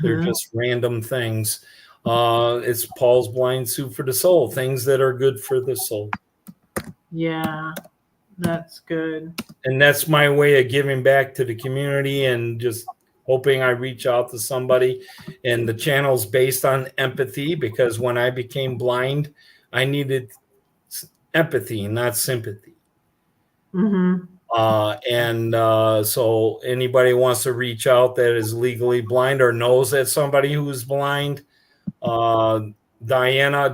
S2: They're just random things. It's Paul's Blind Soup for the Soul, things that are good for the soul.
S1: Yeah, that's good.
S2: And that's my way of giving back to the community and just hoping I reach out to somebody. And the channel's based on empathy, because when I became blind, I needed empathy, not sympathy. So anybody wants to reach out that is legally blind or knows that somebody who's blind, Diana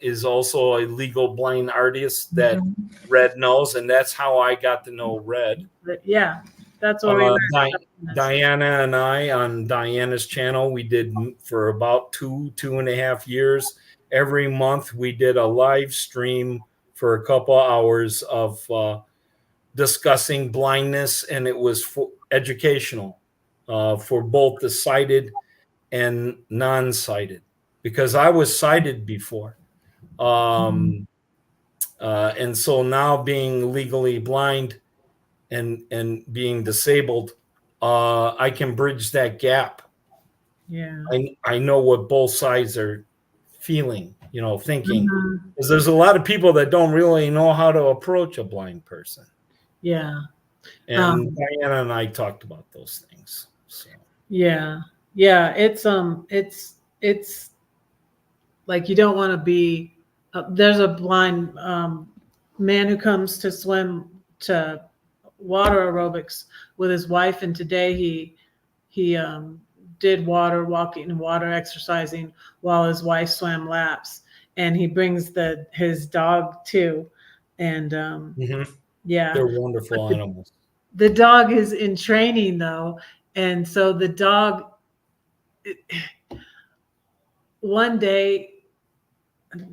S2: is also a legal blind artist that Red knows, and that's how I got to know Red.
S1: Yeah, that's what
S2: Diana and I, on Diana's channel, we did for about 2.5 years. Every month we did a live stream for a couple hours of discussing blindness, and it was educational for both the sighted and non-sighted, because I was sighted before. And so now being legally blind and being disabled, I can bridge that gap.
S1: Yeah.
S2: I know what both sides are feeling, thinking. Because there's a lot of people that don't really know how to approach a blind person.
S1: Yeah.
S2: And Diana and I talked about those things. So.
S1: Yeah. Yeah. It's like, you don't want to be, there's a blind man who comes to swim to water aerobics with his wife. And today he did walking and water exercising while his wife swam laps, and he brings his dog too. And yeah,
S2: they're wonderful animals.
S1: The dog is in training though. And so the dog, one day,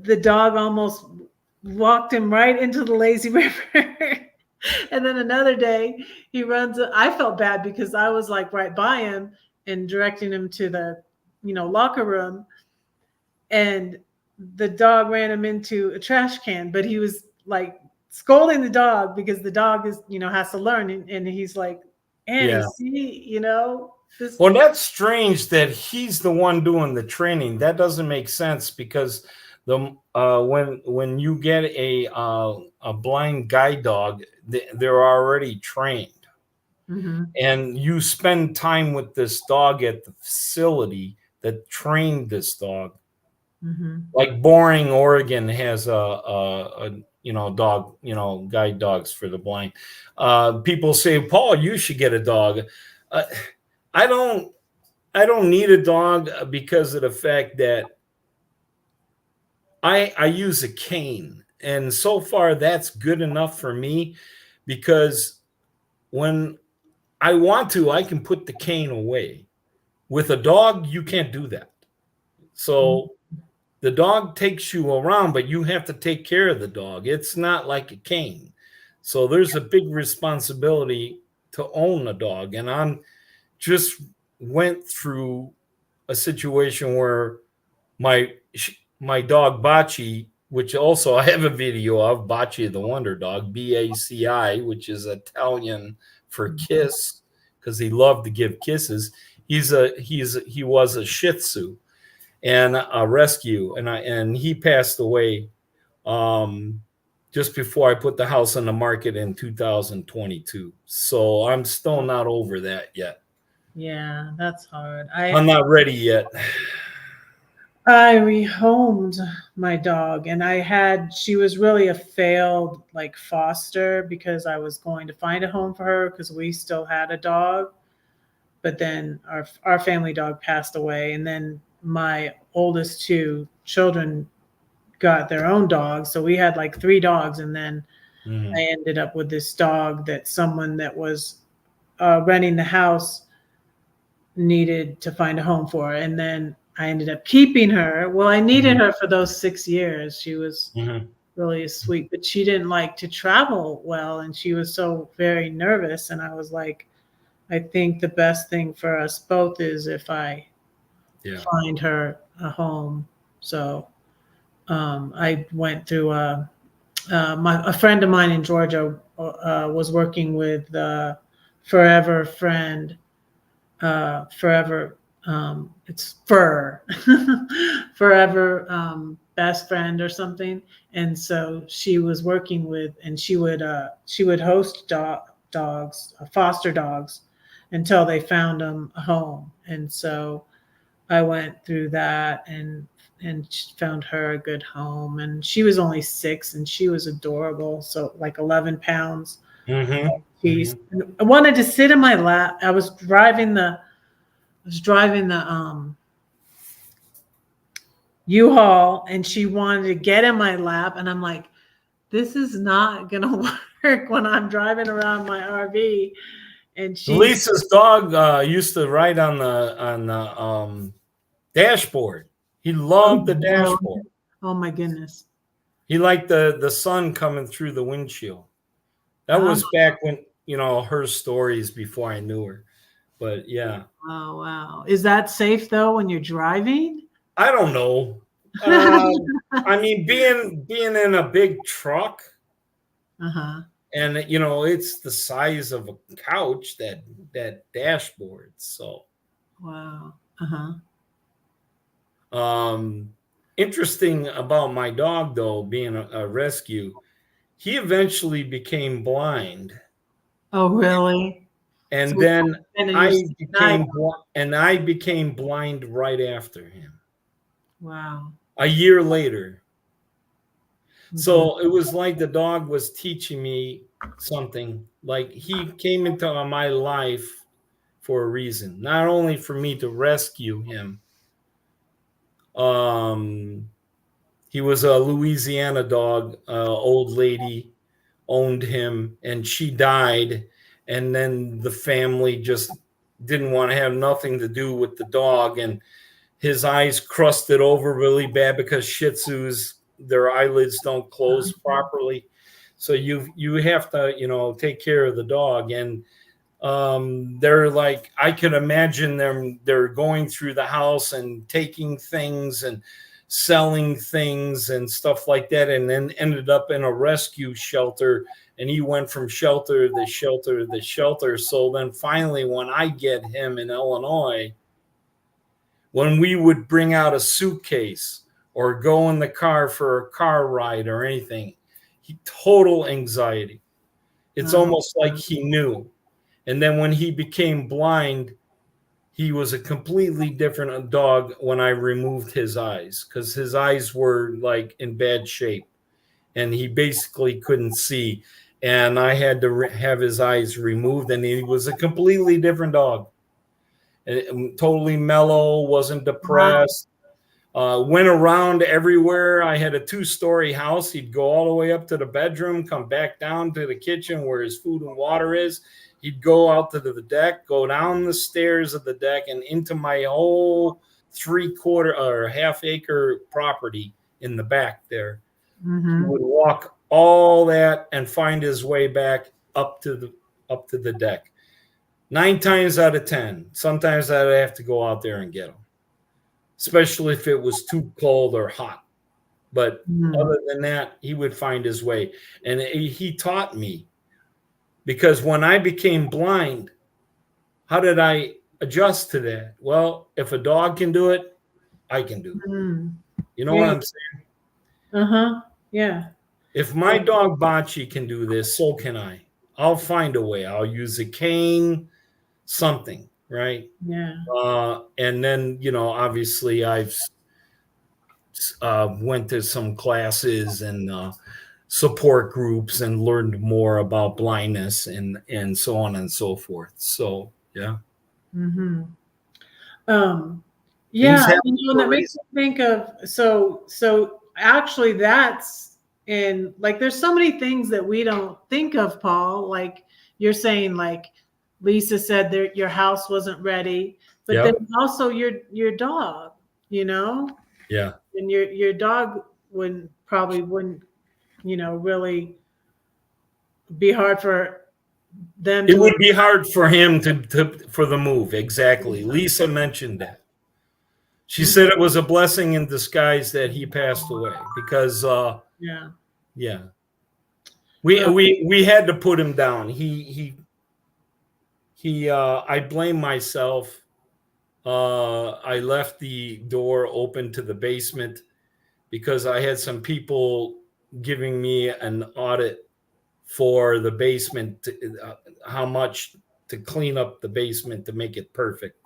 S1: the dog almost walked him right into the lazy river. And then another day he runs. I felt bad because I was like right by him and directing him to the, locker room. And the dog ran him into a trash can, but he was like scolding the dog because the dog is, has to learn. And he's like, Annie, see, this.
S2: Well, that's strange that he's the one doing the training. That doesn't make sense, because when you get a blind guide dog, they're already trained. And you spend time with this dog at the facility that trained this dog. Like Boring, Oregon has a dog, guide dogs for the blind. People say, Paul, you should get a dog. I don't need a dog because of the fact that I use a cane, and so far that's good enough for me, because when I want to, I can put the cane away. With a dog, you can't do that. So the dog takes you around, but you have to take care of the dog. It's not like a cane. So there's a big responsibility to own a dog. And I'm just went through a situation where my dog Baci, which also I have a video of, Baci the Wonder Dog, BACI, which is Italian for kiss, because he loved to give kisses. He was a Shih Tzu and a rescue, and he passed away just before I put the house on the market in 2022. So I'm still not over that yet.
S1: Yeah, that's hard.
S2: I'm not ready yet.
S1: I rehomed my dog, and she was really a failed like foster because I was going to find a home for her because we still had a dog, but then our family dog passed away, and then my oldest two children got their own dogs, so we had like three dogs, and then
S2: Mm-hmm.
S1: I ended up with this dog that someone that was renting the house needed to find a home for her. And then I ended up keeping her. Well, I needed her for those 6 years. She was
S2: Mm-hmm.
S1: really sweet, but she didn't like to travel well. And she was so very nervous. And I was like, I think the best thing for us both is if I
S2: Yeah.
S1: find her a home. So I went through a friend of mine in Georgia was working with Forever Friend, Forever. It's Fur, Forever Best Friend or something. And so she was working with, and she would host dogs, foster dogs, until they found them a home. And so I went through that and found her a good home. And she was only 6, and she was adorable. So like 11 pounds.
S2: Mm-hmm.
S1: She's
S2: Mm-hmm.
S1: I wanted to sit in my lap. I was driving the U-Haul, and she wanted to get in my lap, and I'm like, this is not gonna work when I'm driving around my RV. And she's
S2: Lisa's dog used to ride on the dashboard. He loved the
S1: oh,
S2: dashboard.
S1: oh my goodness.
S2: He liked the sun coming through the windshield. That
S1: Oh,
S2: was back when, her stories before I knew her. But yeah,
S1: wow, wow. Is that safe though when you're driving?
S2: I don't know. I mean, being in a big truck,
S1: Uh-huh.
S2: and it's the size of a couch, that dashboard. So
S1: Wow. Uh-huh.
S2: um, interesting about my dog though, being a rescue. He eventually became blind,
S1: Oh, really?
S2: and
S1: So
S2: then
S1: and then you're night.
S2: I became blind right after him
S1: Wow.
S2: a year later.
S1: Hmm.
S2: So it was like the dog was teaching me something. Like he came into my life for a reason, not only for me to rescue him. Um, he was a Louisiana dog. Old lady owned him, and she died. And then the family just didn't want to have nothing to do with the dog, and his eyes crusted over really bad because Shih Tzus, their eyelids don't close properly. So you have to take care of the dog. And they're like, I could imagine them, they're going through the house and taking things and selling things and stuff like that, and then ended up in a rescue shelter. And he went from shelter to shelter to shelter. So then finally, when I get him in Illinois, when we would bring out a suitcase or go in the car for a car ride or anything, he total anxiety. It's
S1: Oh,
S2: almost like he knew. And then when he became blind, he was a completely different dog when I removed his eyes, because his eyes were like in bad shape and he basically couldn't see. And I had to have his eyes removed, and he was a completely different dog. Totally mellow, wasn't
S1: wow.
S2: depressed. Went around everywhere. I had a 2-story house. He'd go all the way up to the bedroom, come back down to the kitchen where his food and water is. He'd go out to the deck, go down the stairs of the deck, and into my whole 3/4 or half-acre property in the back there. He
S1: Mm-hmm.
S2: would walk all that and find his way back up to the deck. 9 times out of 10, sometimes I'd have to go out there and get him, especially if it was too cold or hot. But
S1: Mm-hmm.
S2: other than that, he would find his way. And he taught me, because when I became blind, how did I adjust to that? Well, if a dog can do it, I can do it.
S1: Mm-hmm.
S2: You know what
S1: Yeah.
S2: I'm saying?
S1: Uh-huh. Yeah.
S2: If my dog Bocce can do this, so can I. I'll find a way. I'll use a cane, something, right?
S1: Yeah.
S2: And then, obviously, I've went to some classes and support groups and learned more about blindness and so on and so forth. So yeah,
S1: Mm-hmm. Um,
S2: things
S1: yeah,
S2: happen
S1: and
S2: for
S1: that
S2: a
S1: makes
S2: reason.
S1: me think of so actually that's in like there's so many things that we don't think of, Paul. Like you're saying, like Lisa said that your house wasn't ready, but then
S2: Yep.
S1: also your dog, you know,
S2: Yeah.
S1: and your dog wouldn't really be hard for them
S2: It
S1: to.
S2: would be hard for him to for the move. Exactly. Lisa mentioned that. She said it was a blessing in disguise that he passed away because
S1: Yeah.
S2: yeah,
S1: Uh,
S2: we had to put him down. He I blame myself. I left the door open to the basement because I had some people giving me an audit for the basement, how much to clean up the basement to make it perfect.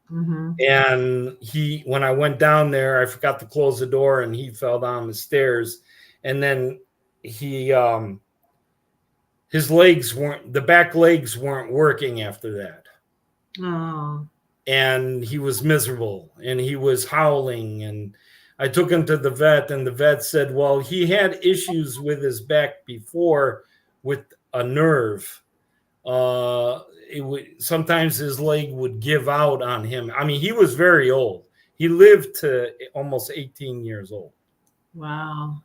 S1: mhm.
S2: And when I went down there, I forgot to close the door, and he fell down the stairs. And then he, his legs weren't, the back legs weren't working after that.
S1: Oh.
S2: And he was miserable and he was howling. And I took him to the vet, and the vet said, well, he had issues with his back before with a nerve. Sometimes his leg would give out on him. I mean, he was very old. He lived to almost 18 years old.
S1: Wow.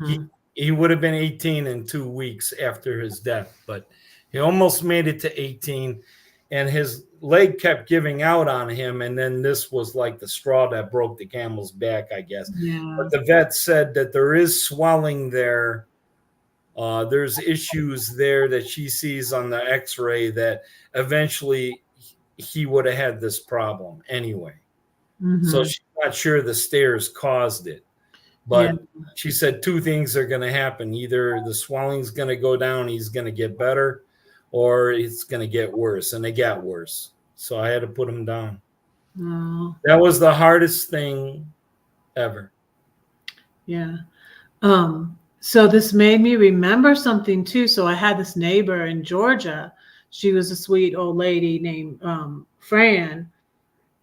S2: He
S1: Mhm.
S2: he would have been 18 in 2 weeks after his death, but he almost made it to 18, and his leg kept giving out on him. And then this was like the straw that broke the camel's back, I guess. But
S1: Yeah.
S2: the vet said that there is swelling there. There's issues there that she sees on the x-ray that eventually he would have had this problem anyway. So
S1: Mhm.
S2: she's not sure the stairs caused it.
S1: Yeah.
S2: But she said two things are going to happen. Either the swelling's going to go down, he's going to get better, or it's going to get worse. And they got worse. So I had to put him down.
S1: Oh.
S2: That was the hardest thing ever.
S1: Yeah. So this made me remember something too. So I had this neighbor in Georgia. She was a sweet old lady named Fran,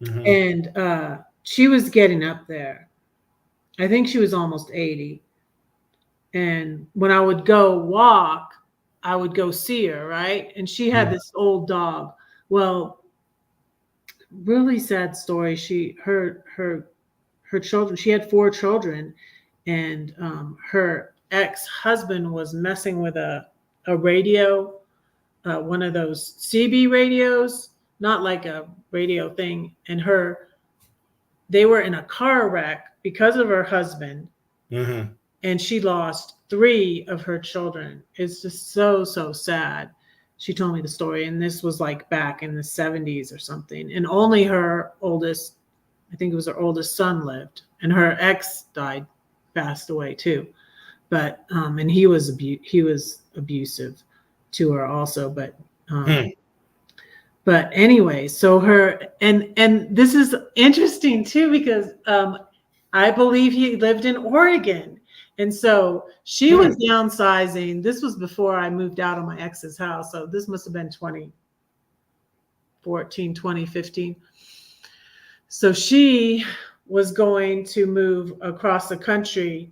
S2: Mm-hmm.
S1: and she was getting up there. I think she was almost 80. And when I would go walk, I would go see her, right? And she had this old dog. Well, really sad story. Her children. She had 4 children, and her ex-husband was messing with a radio, one of those CB radios, not like a radio thing. And they were in a car wreck because of her husband,
S2: Mm-hmm.
S1: and she lost 3 of her children. It's just so sad. She told me the story, and this was like back in the 70s or something. And only her oldest, I think it was her oldest son, lived, and her ex died, passed away too. But and he was abusive to her also. But anyway, so her and this is interesting too because I believe he lived in Oregon. And so she was downsizing. This was before I moved out of my ex's house. So this must have been 2014, 2015. So she was going to move across the country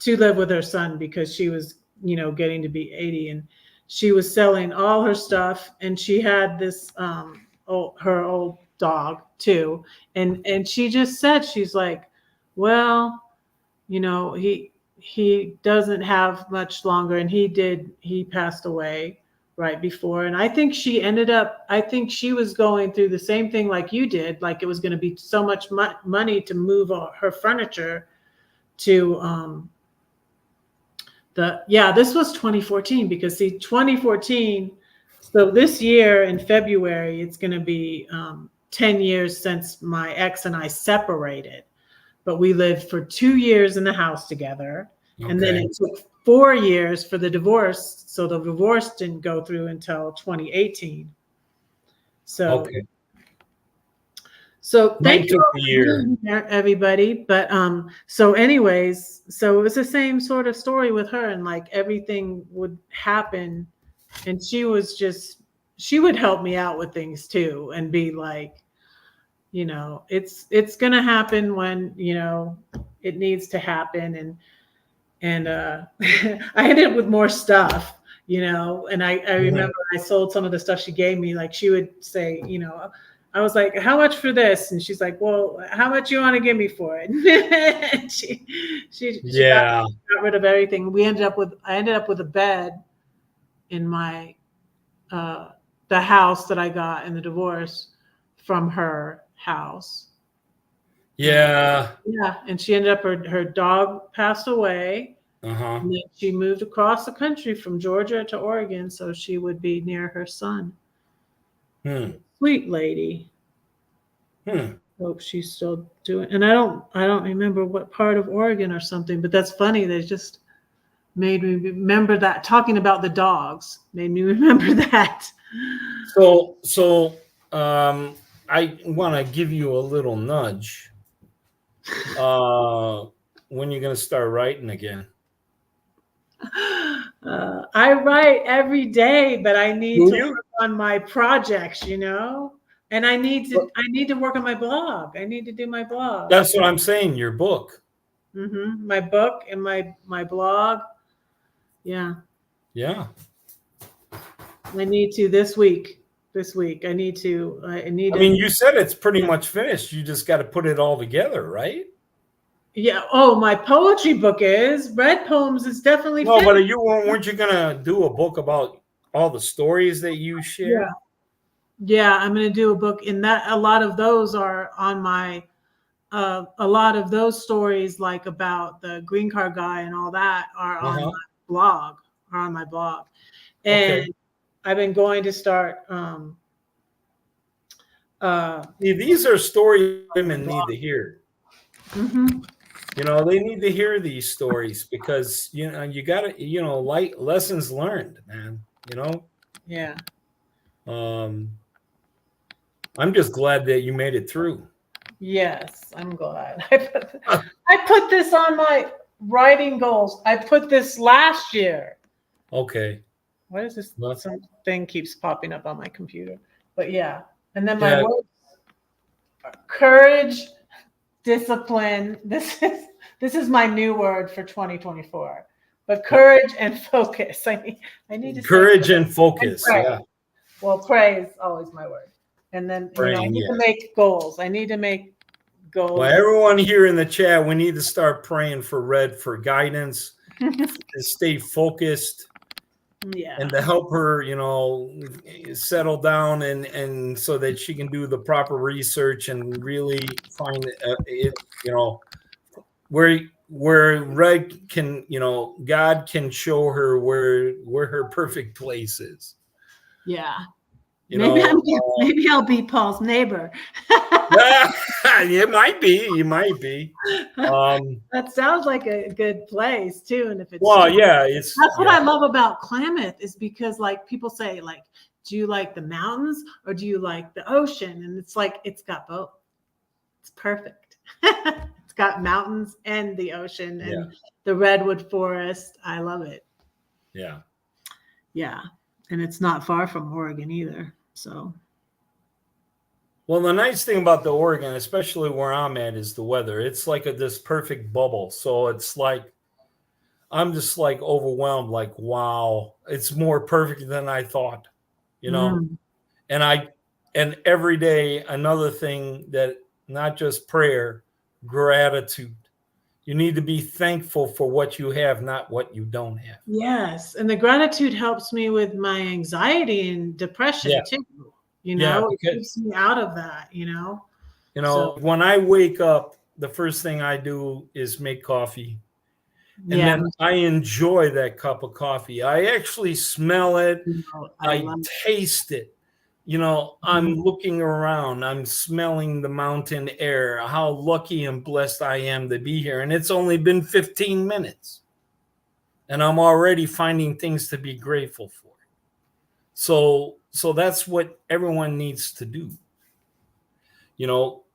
S1: to live with her son because she was, getting to be 80, and she was selling all her stuff, and she had this her old dog too. And she just said, she's like, well, he doesn't have much longer, and he passed away right before. And I think she was going through the same thing like you did, like it was going to be so much money to move her furniture to this was 2014, because see, 2014, so this year in February it's going to be 10 years since my ex and I separated. But we lived for 2 years in the house together. And then
S2: Okay.
S1: it took 4 years for the divorce. So the divorce didn't go through until 2018. So
S2: Okay.
S1: So
S2: Mine
S1: thank you
S2: took
S1: all
S2: the
S1: for
S2: year.
S1: being here, everybody. But so anyways, so it was the same sort of story with her, and like everything would happen, and she would help me out with things too, and be like, it's gonna happen when it needs to happen, and I ended up with more stuff, and I
S2: Mhm.
S1: remember I sold some of the stuff she gave me. Like she would say, I was like, how much for this? And she's like, well, how much you want to give me for it? And she
S2: Yeah.
S1: got rid of everything. I ended up with a bed in my uh the house that I got in the divorce from her house. And
S2: Yeah.
S1: yeah, and she ended up her dog passed away.
S2: Uh-huh.
S1: And then she moved across the country from Georgia to Oregon so she would be near her son.
S2: Hmm.
S1: Sweet lady.
S2: Hmm.
S1: Hope she's still doing. And I don't remember what part of Oregon or something, but that's funny. They just made me remember that. Talking about the dogs made me remember that.
S2: So I want to give you a little nudge. When you're gonna start writing again?
S1: I write every day, but I need
S2: Do
S1: to
S2: you?
S1: work on my projects, and I need to work on my blog. I need to do my blog.
S2: That's what I'm saying. Your book.
S1: My book and my blog. Yeah,
S2: Yeah.
S1: I need to this week. This week, I need to. I need
S2: I
S1: to.
S2: mean, you said it's pretty
S1: Yeah.
S2: much finished. You just got to put it all together, right?
S1: Yeah. Oh, my poetry book is Red Poems is definitely
S2: No, but
S1: finished.
S2: you weren't you gonna do a book about all the stories that you
S1: Yeah.
S2: share?
S1: Yeah, I'm going to do a book, and that a lot of those are on my. A lot of those stories, like about the green card guy and all that, are on
S2: Uh-huh.
S1: my blog. Are on my blog, and
S2: Okay.
S1: I've been going to start. Uh,
S2: See, these are stories
S1: on my
S2: women need
S1: blog.
S2: to hear.
S1: Hmm.
S2: They need to hear these stories because you got to like lessons learned, man.
S1: Yeah.
S2: Um, I'm just glad that you made it through.
S1: Yes, I'm glad. I put this on my writing goals. I put this last year.
S2: Okay.
S1: What is this?
S2: Well,
S1: Something keeps popping up on my computer. But yeah. And then my
S2: yeah.
S1: words are courage, discipline. This is my new word for 2024. But courage and focus. I need to say
S2: Courage and
S1: and
S2: focus.
S1: pray.
S2: Yeah.
S1: Well, pray is always my word. And then, I
S2: Praying.
S1: need to
S2: Yeah.
S1: make goals. I need to make
S2: Well,
S1: goals.
S2: everyone here in the chat, we need to start praying for Red for guidance, to stay focused,
S1: Yeah.
S2: and to help her, settle down and so that she can do the proper research and really find it, where Red can, God can show her where her perfect place is.
S1: Yeah.
S2: You
S1: Maybe
S2: know,
S1: maybe I'll be Paul's neighbor.
S2: it might be, you might be.
S1: That sounds like a good place too. And if it's
S2: Well,
S1: cheap,
S2: yeah, it's
S1: that's what I love about Klamath is because like people say like, do you like the mountains or do you like the ocean? And it's like it's got both. It's perfect. It's got mountains and the ocean
S2: yeah,
S1: and the redwood forest. I love it.
S2: yeah.
S1: Yeah. And it's not far from Oregon either. So
S2: Well, the nice thing about the Oregon, especially where I'm at, is the weather. It's like this perfect bubble. So it's like I'm just like overwhelmed. Like, wow, it's more perfect than I thought. You know,
S1: mm,
S2: and every day another thing that not just prayer, gratitude. You need to be thankful for what you have, not what you don't have.
S1: yes. And the gratitude helps me with my anxiety and
S2: Yeah,
S1: depression too.
S2: yeah,
S1: It
S2: because
S1: keeps me out of that. So
S2: when I wake up, the first thing I do is make coffee. And
S1: yeah,
S2: then I enjoy that cup of coffee. I actually smell it.
S1: I
S2: I
S1: love
S2: taste it. I'm
S1: mhm.
S2: looking around. I'm smelling the mountain air. How lucky and blessed I am to be here. And it's only been 15 minutes. And I'm already finding things to be grateful for. So that's what everyone needs to do.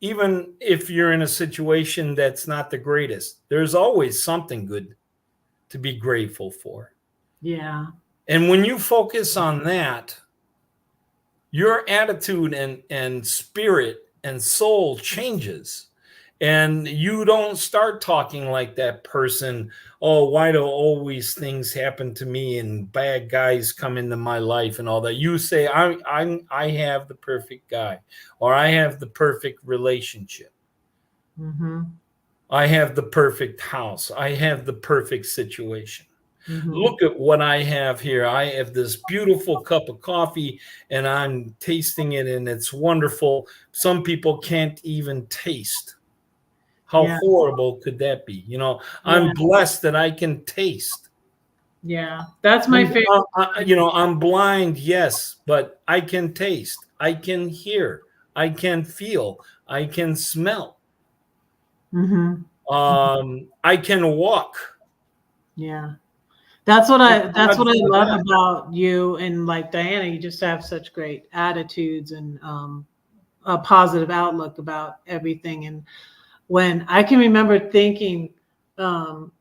S2: Even if you're in a situation that's not the greatest, there's always something good to be grateful for.
S1: Yeah.
S2: And when you focus on that, your attitude and spirit and soul changes. And you don't start talking like that person, oh, why do always things happen to me and bad guys come into my life and all that. You say, I have the perfect guy, or I have the perfect relationship.
S1: Mm-hmm.
S2: I have the perfect house. I have the perfect situation.
S1: Mm-hmm.
S2: Look at what I have here. I have this beautiful cup of coffee and I'm tasting it and it's wonderful. Some people can't even taste. How
S1: Yeah.
S2: horrible could that be? I'm
S1: Yeah.
S2: blessed that I can taste.
S1: Yeah. That's my favorite.
S2: I'm blind, yes, but I can taste. I can hear. I can feel. I can smell.
S1: Mm-hmm.
S2: I can walk.
S1: Yeah. That's what I
S2: Imagine
S1: love
S2: that.
S1: about you and like Diana. You just have such great attitudes and a positive outlook about everything. And when I can remember thinking, um,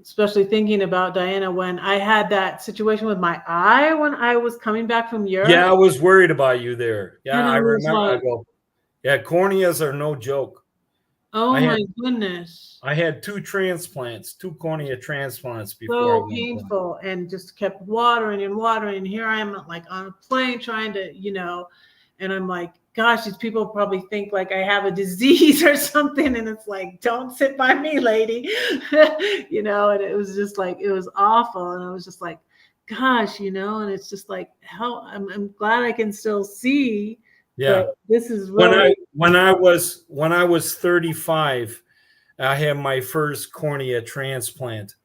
S1: especially thinking about Diana when I had that situation with my eye when I was coming back from
S2: Yeah,
S1: Europe,
S2: I was worried about you there. Yeah,
S1: and I
S2: I
S1: was
S2: remember. I
S1: like,
S2: go, yeah, corneas are no joke.
S1: "Oh
S2: I had
S1: my goodness."
S2: I had two cornea transplants before I
S1: So
S2: went blind.
S1: painful, and just kept watering and watering. And here I am, like on a plane, trying to, and I'm like, gosh, these people probably think like I have a disease or something. And it's like, don't sit by me, lady. And it was just like, it was awful. And I was just like, gosh, and it's just like, hell, I'm glad I can still see, but
S2: Yeah.
S1: this is
S2: When
S1: really,
S2: I when I was 35, I had my first cornea transplant.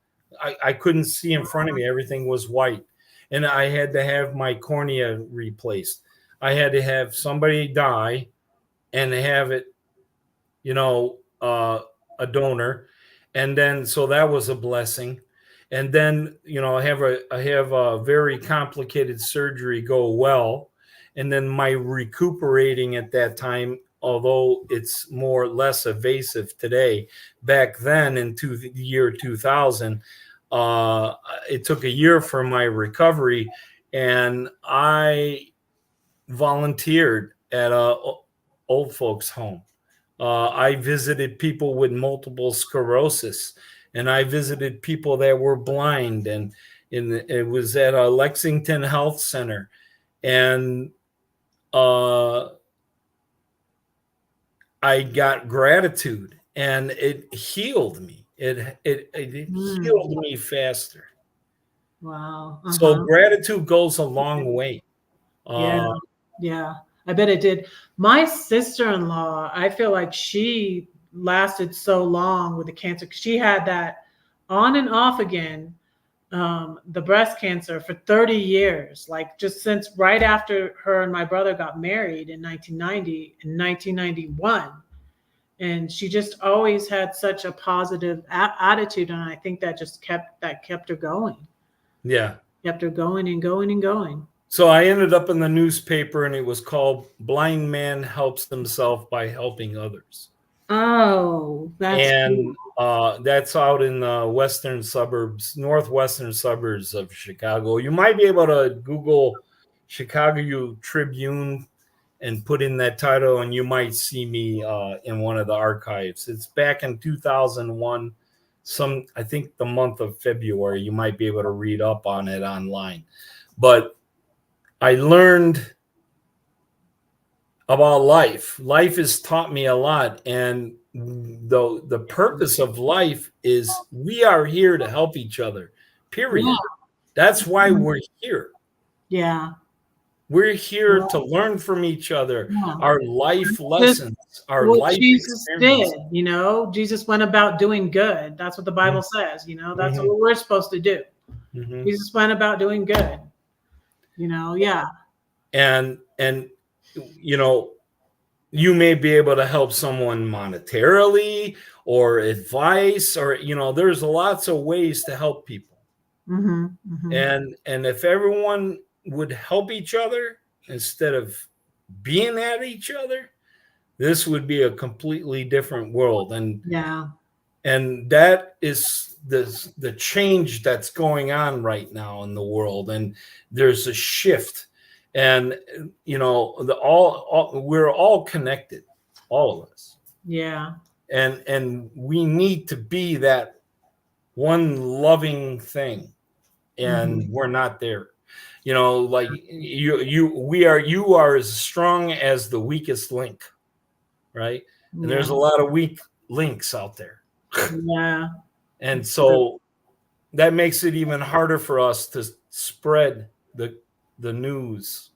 S2: I couldn't see in front of me. Everything was white. And I had to have my cornea replaced. I had to have somebody die and have it, you know, uh, a donor, and then so that was a blessing. And then I have a very complicated surgery go well, and then my recuperating at that time, although it's more or less evasive today, back then the year 2000, uh, it took a year for my recovery, and I volunteered at a old folks home. I visited people with multiple sclerosis, and I visited people that were blind, and it was at a Lexington Health Center, and uh, I got gratitude, and it healed me. It
S1: mm,
S2: healed me faster.
S1: wow.
S2: So
S1: Uh-huh.
S2: gratitude goes a long way.
S1: Yeah,
S2: Uh,
S1: yeah. I bet it did. My sister-in-law, I feel like she lasted so long with the cancer. She had that on and off again, the breast cancer for 30 years, like just since right after her and my brother got married in 1990 and 1991. And she just always had such a positive attitude, and I think that kept her going,
S2: yeah.
S1: kept her going and going and going.
S2: So I ended up in the newspaper, and it was called "Blind Man Helps Himself by Helping Others."
S1: Oh, that's cool.
S2: And that's out in the northwestern suburbs of Chicago. You might be able to Google Chicago Tribune and put in that title, and you might see me in one of the archives. It's back in 2001, I think the month of February. You might be able to read up on it online. But I learned about life. Life has taught me a lot, and the purpose of life is we are here to help each other.
S1: Yeah.
S2: Period. That's why we're here.
S1: Yeah.
S2: We're here
S1: Yeah.
S2: to learn from each other,
S1: Yeah.
S2: our life
S1: Just
S2: lessons, our
S1: what
S2: life
S1: Jesus did,
S2: experience.
S1: Jesus went about doing good. That's what the Bible says, that's
S2: Mm-hmm.
S1: what we're supposed to do.
S2: Mm-hmm.
S1: Jesus went about doing good, yeah.
S2: And you know, you may be able to help someone monetarily or advice, or there's lots of ways to help people.
S1: Mm-hmm. Mm-hmm.
S2: And if everyone would help each other instead of being at each other, this would be a completely different world.
S1: Yeah.
S2: And that is the change that's going on right now in the world. And there's a shift. And we're all connected, all of us.
S1: Yeah.
S2: And we need to be that one loving thing, and
S1: Mm-hmm.
S2: we're not there. Like you are as strong as the weakest link, right? And
S1: Yeah.
S2: there's a lot of weak links out there.
S1: Yeah.
S2: And so that makes it even harder for us to spread the news,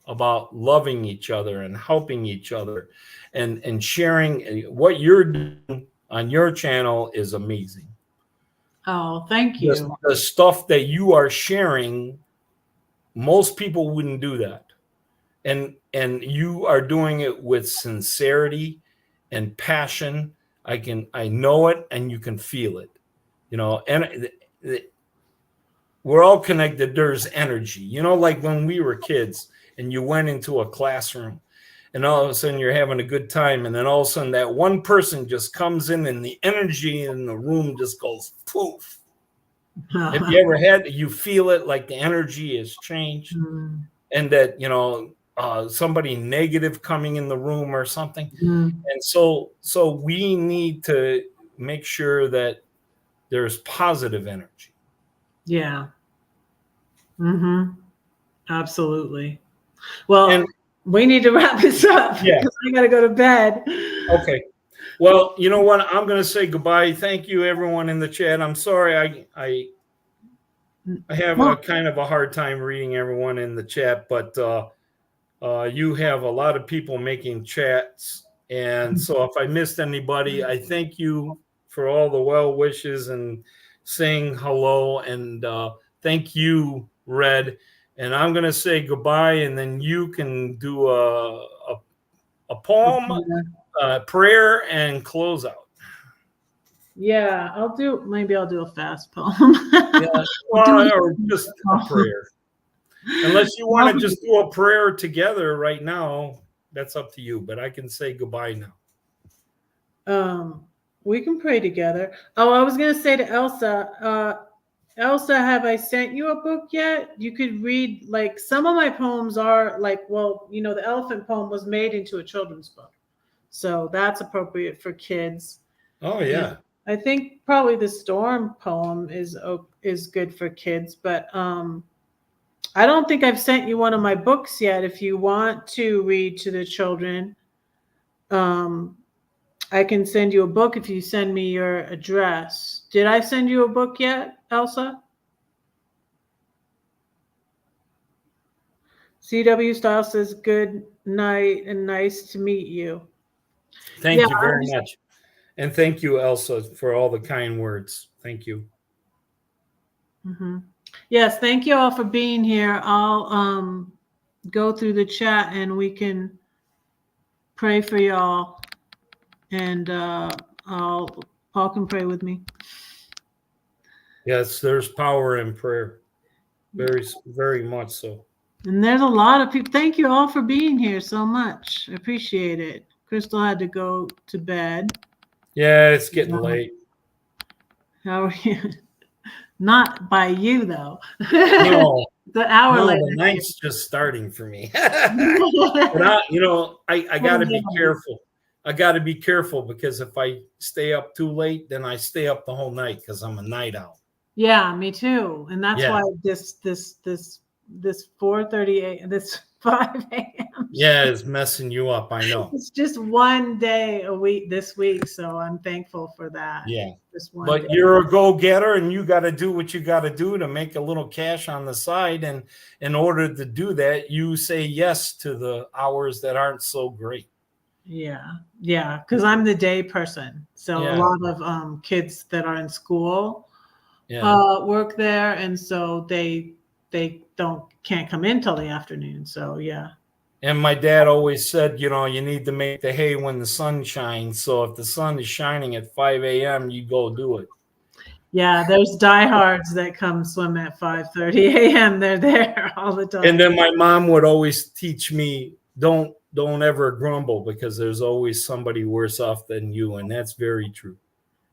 S2: about loving each other and helping each other, and sharing. What you're doing on your channel is amazing.
S1: Oh, thank
S2: The,
S1: you.
S2: the stuff that you are sharing, most people wouldn't do that. And you are doing it with sincerity and passion. I know it, and you can feel it. And we're all connected. There's energy, like when we were kids and you went into a classroom and all of a sudden you're having a good time, and then all of a sudden that one person just comes in and the energy in the room just goes poof. Have you ever you feel it, like the energy has changed,
S1: Mm.
S2: and that somebody negative coming in the room or something?
S1: Mm.
S2: And so we need to make sure that there's positive energy.
S1: Yeah. Mm-hmm. Absolutely. Well,
S2: And
S1: we need to wrap this up
S2: yeah,
S1: because I got to go to bed.
S2: okay. Well, you know what? I'm going to say goodbye. Thank you, everyone in the chat. I'm sorry I have a kind of a hard time reading everyone in the chat, but you have a lot of people making chats, and so if I missed anybody, I thank you for all the well wishes and saying hello, and thank you, Red. And I'm going to say goodbye, and then you can do a poem, prayer, and close out.
S1: Yeah, maybe I'll do a fast poem.
S2: Yeah, or just a prayer. Unless you want to just do a prayer together right now, that's up to you. But I can say goodbye now.
S1: We can pray together. Oh, I was gonna say to Elsa, Elsa, have I sent you a book yet? You could read, like, some of my poems are like, well, the elephant poem was made into a children's book, so that's appropriate for kids.
S2: Oh yeah.
S1: And I think probably the storm poem is good for kids, but I don't think I've sent you one of my books yet. If you want to read to the children, I can send you a book if you send me your address. Did I send you a book yet, Elsa? CW Style says good night and nice to meet you.
S2: Thank you very much. And thank you, Elsa, for all the kind words. Thank you.
S1: Mm-hmm. Yes, thank you all for being here. I'll go through the chat and we can pray for y'all. And Paul can pray with me.
S2: Yes, there's power in prayer. Very, very much so.
S1: And there's a lot of people. Thank you all for being here so much. I appreciate it. Crystal had to go to bed.
S2: Yeah, it's getting late.
S1: How are you? Not by you, though.
S2: No.
S1: The hour later.
S2: The night's just starting for me. But I got to be careful. I got to be careful because if I stay up too late, then I stay up the whole night because I'm a night owl.
S1: Yeah, me too. And that's why this 4:30 this 5 a.m.
S2: Yeah, it's messing you up. I know.
S1: It's just one day a week this week, so I'm thankful for that.
S2: Yeah.
S1: Just one
S2: but
S1: day.
S2: You're a go-getter, and you got to do what you got to do to make a little cash on the side. And in order to do that, you say yes to the hours that aren't so great.
S1: Yeah, because I'm the day person. So a lot of kids that are in school work there, and so they can't come in till the afternoon. So yeah.
S2: And my dad always said, you need to make the hay when the sun shines. So if the sun is shining at 5 a.m., you go do it.
S1: Yeah, there's diehards that come swim at 5:30 a.m. They're there all the time.
S2: And then my mom would always teach me, don't don't ever grumble, because there's always somebody worse off than you, and that's very true.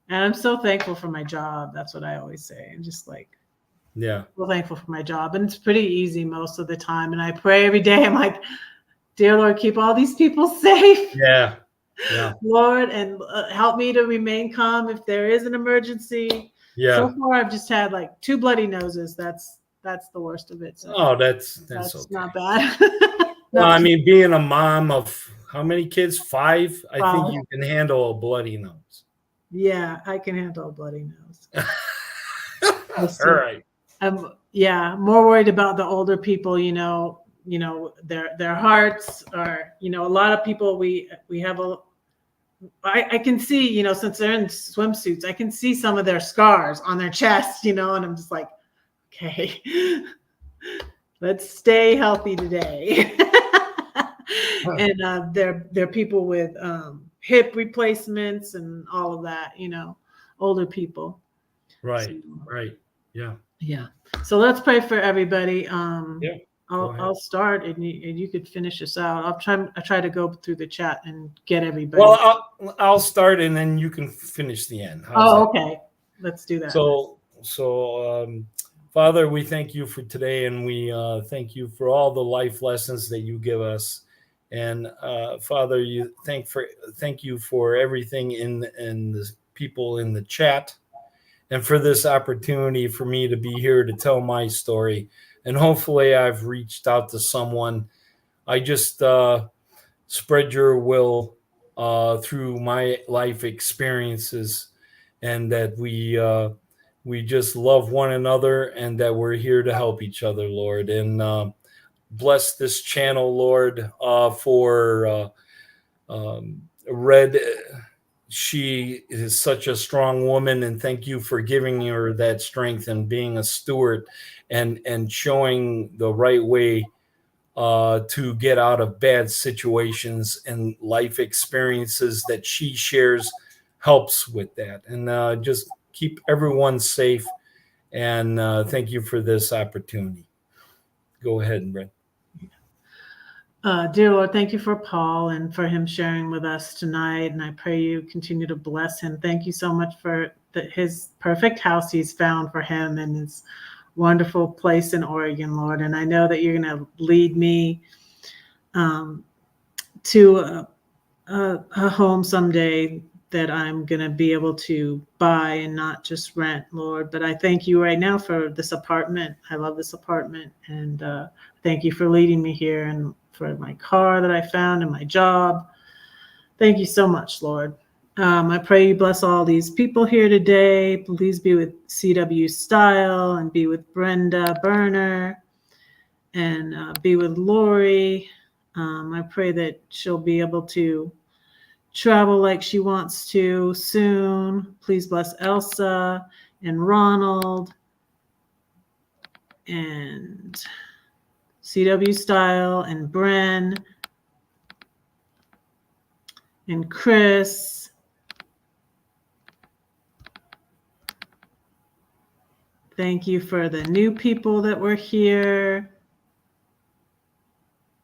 S1: And I'm so thankful for my job. That's what I always say. I'm just like,
S2: Yeah.
S1: so thankful for my job. And it's pretty easy most of the time. And I pray every day. I'm like, dear Lord, keep all these people safe.
S2: Yeah. Yeah.
S1: Lord, and help me to remain calm if there is an emergency.
S2: Yeah.
S1: So far, I've just had like 2 bloody noses. That's the worst of it. So
S2: Oh, that's okay.
S1: not bad.
S2: Well, I mean, being a mom of how many kids? 5. I
S1: 5.
S2: think you can handle a bloody nose.
S1: Yeah, I can handle a bloody nose.
S2: All right.
S1: I'm more worried about the older people. Their hearts are. A lot of people we have I can see, since they're in swimsuits, I can see some of their scars on their chest, and I'm just like, okay, let's stay healthy today. And they're people with hip replacements and all of that, older people.
S2: Right.
S1: So,
S2: right. Yeah.
S1: Yeah. So let's pray for everybody.
S2: Yeah.
S1: I'll start, and you could finish us out. I try to go through the chat and get everybody.
S2: Well, I'll start, and then you can finish the end.
S1: Okay. Let's do that.
S2: So, Father, we thank you for today, and we thank you for all the life lessons that you give us. And Father, thank you for everything in the people in the chat, and for this opportunity for me to be here to tell my story. And hopefully I've reached out to someone. I just spread your will through my life experiences, and that we just love one another, and that we're here to help each other, Lord. And bless this channel, Lord, for Red. She is such a strong woman, and thank you for giving her that strength and being a steward and showing the right way to get out of bad situations, and life experiences that she shares helps with that. And just keep everyone safe, and thank you for this opportunity. Go ahead, Brent.
S1: Dear Lord, thank you for Paul and for him sharing with us tonight. And I pray you continue to bless him. Thank you so much for his perfect house he's found for him and his wonderful place in Oregon, Lord. And I know that you're going to lead me to a home someday that I'm going to be able to buy and not just rent, Lord. But I thank you right now for this apartment. I love this apartment. And thank you for leading me here, and for my car that I found and my job. Thank you so much, Lord. I pray you bless all these people here today. Please be with CW Style, and be with Brenda Berner, and be with Lori. I pray that she'll be able to travel like she wants to soon. Please bless Elsa and Ronald and CW Style and Bren and Chris. Thank you for the new people that were here.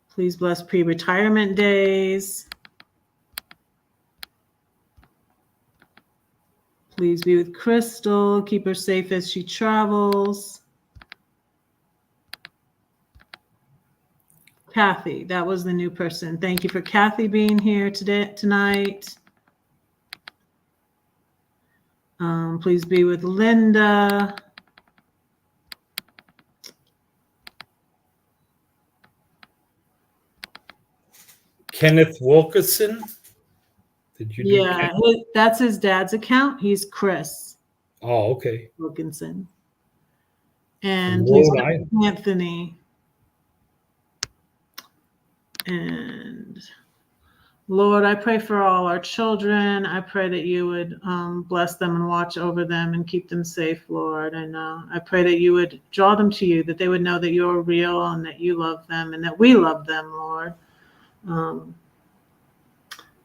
S1: Please bless pre-retirement days. Please be with Crystal. Keep her safe as she travels. Kathy, that was the new person. Thank you for Kathy being here tonight. Please be with Linda.
S2: Kenneth Wilkinson. Did you do?
S1: Yeah, that's his dad's account. He's Chris.
S2: Oh, okay.
S1: Wilkinson. And Anthony. And Lord, I pray for all our children. I pray that you would bless them and watch over them and keep them safe, Lord. And I pray that you would draw them to you, that they would know that you're real and that you love them and that we love them, Lord.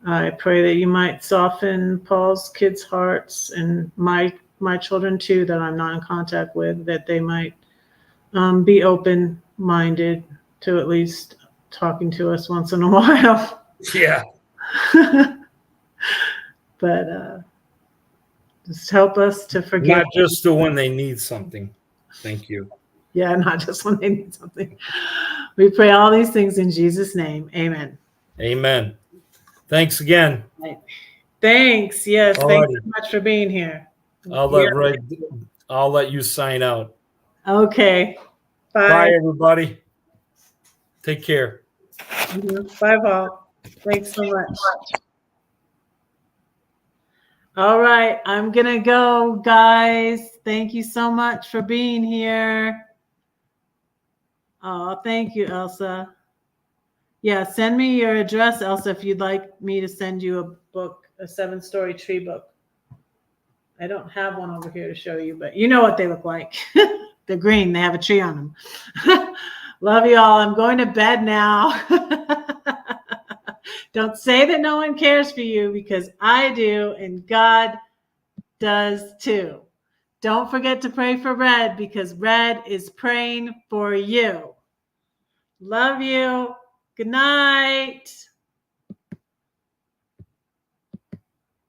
S1: I pray that you might soften Paul's kids' hearts and my children too, that I'm not in contact with, that they might be open-minded to at least talking to us once in a while.
S2: Yeah.
S1: But just help us to forgive.
S2: Not just the when they need something. Thank you.
S1: Yeah, not just when they need something. We pray all these things in Jesus' name. Amen.
S2: Amen. Thanks again.
S1: Thanks. Yes.
S2: Alrighty.
S1: Thanks so much for being here.
S2: I'll let you sign out.
S1: Okay. Bye.
S2: Bye, everybody. Take care.
S1: Bye, Paul. Thanks so much. All right. I'm going to go, guys. Thank you so much for being here. Oh, thank you, Elsa. Yeah, send me your address, Elsa, if you'd like me to send you a book, a 7-story tree book. I don't have one over here to show you, but you know what they look like. They're green. They have a tree on them. Love you all. I'm going to bed now. Don't say that no one cares for you, because I do, and God does too. Don't forget to pray for Red, because Red is praying for you. Love you. Good night.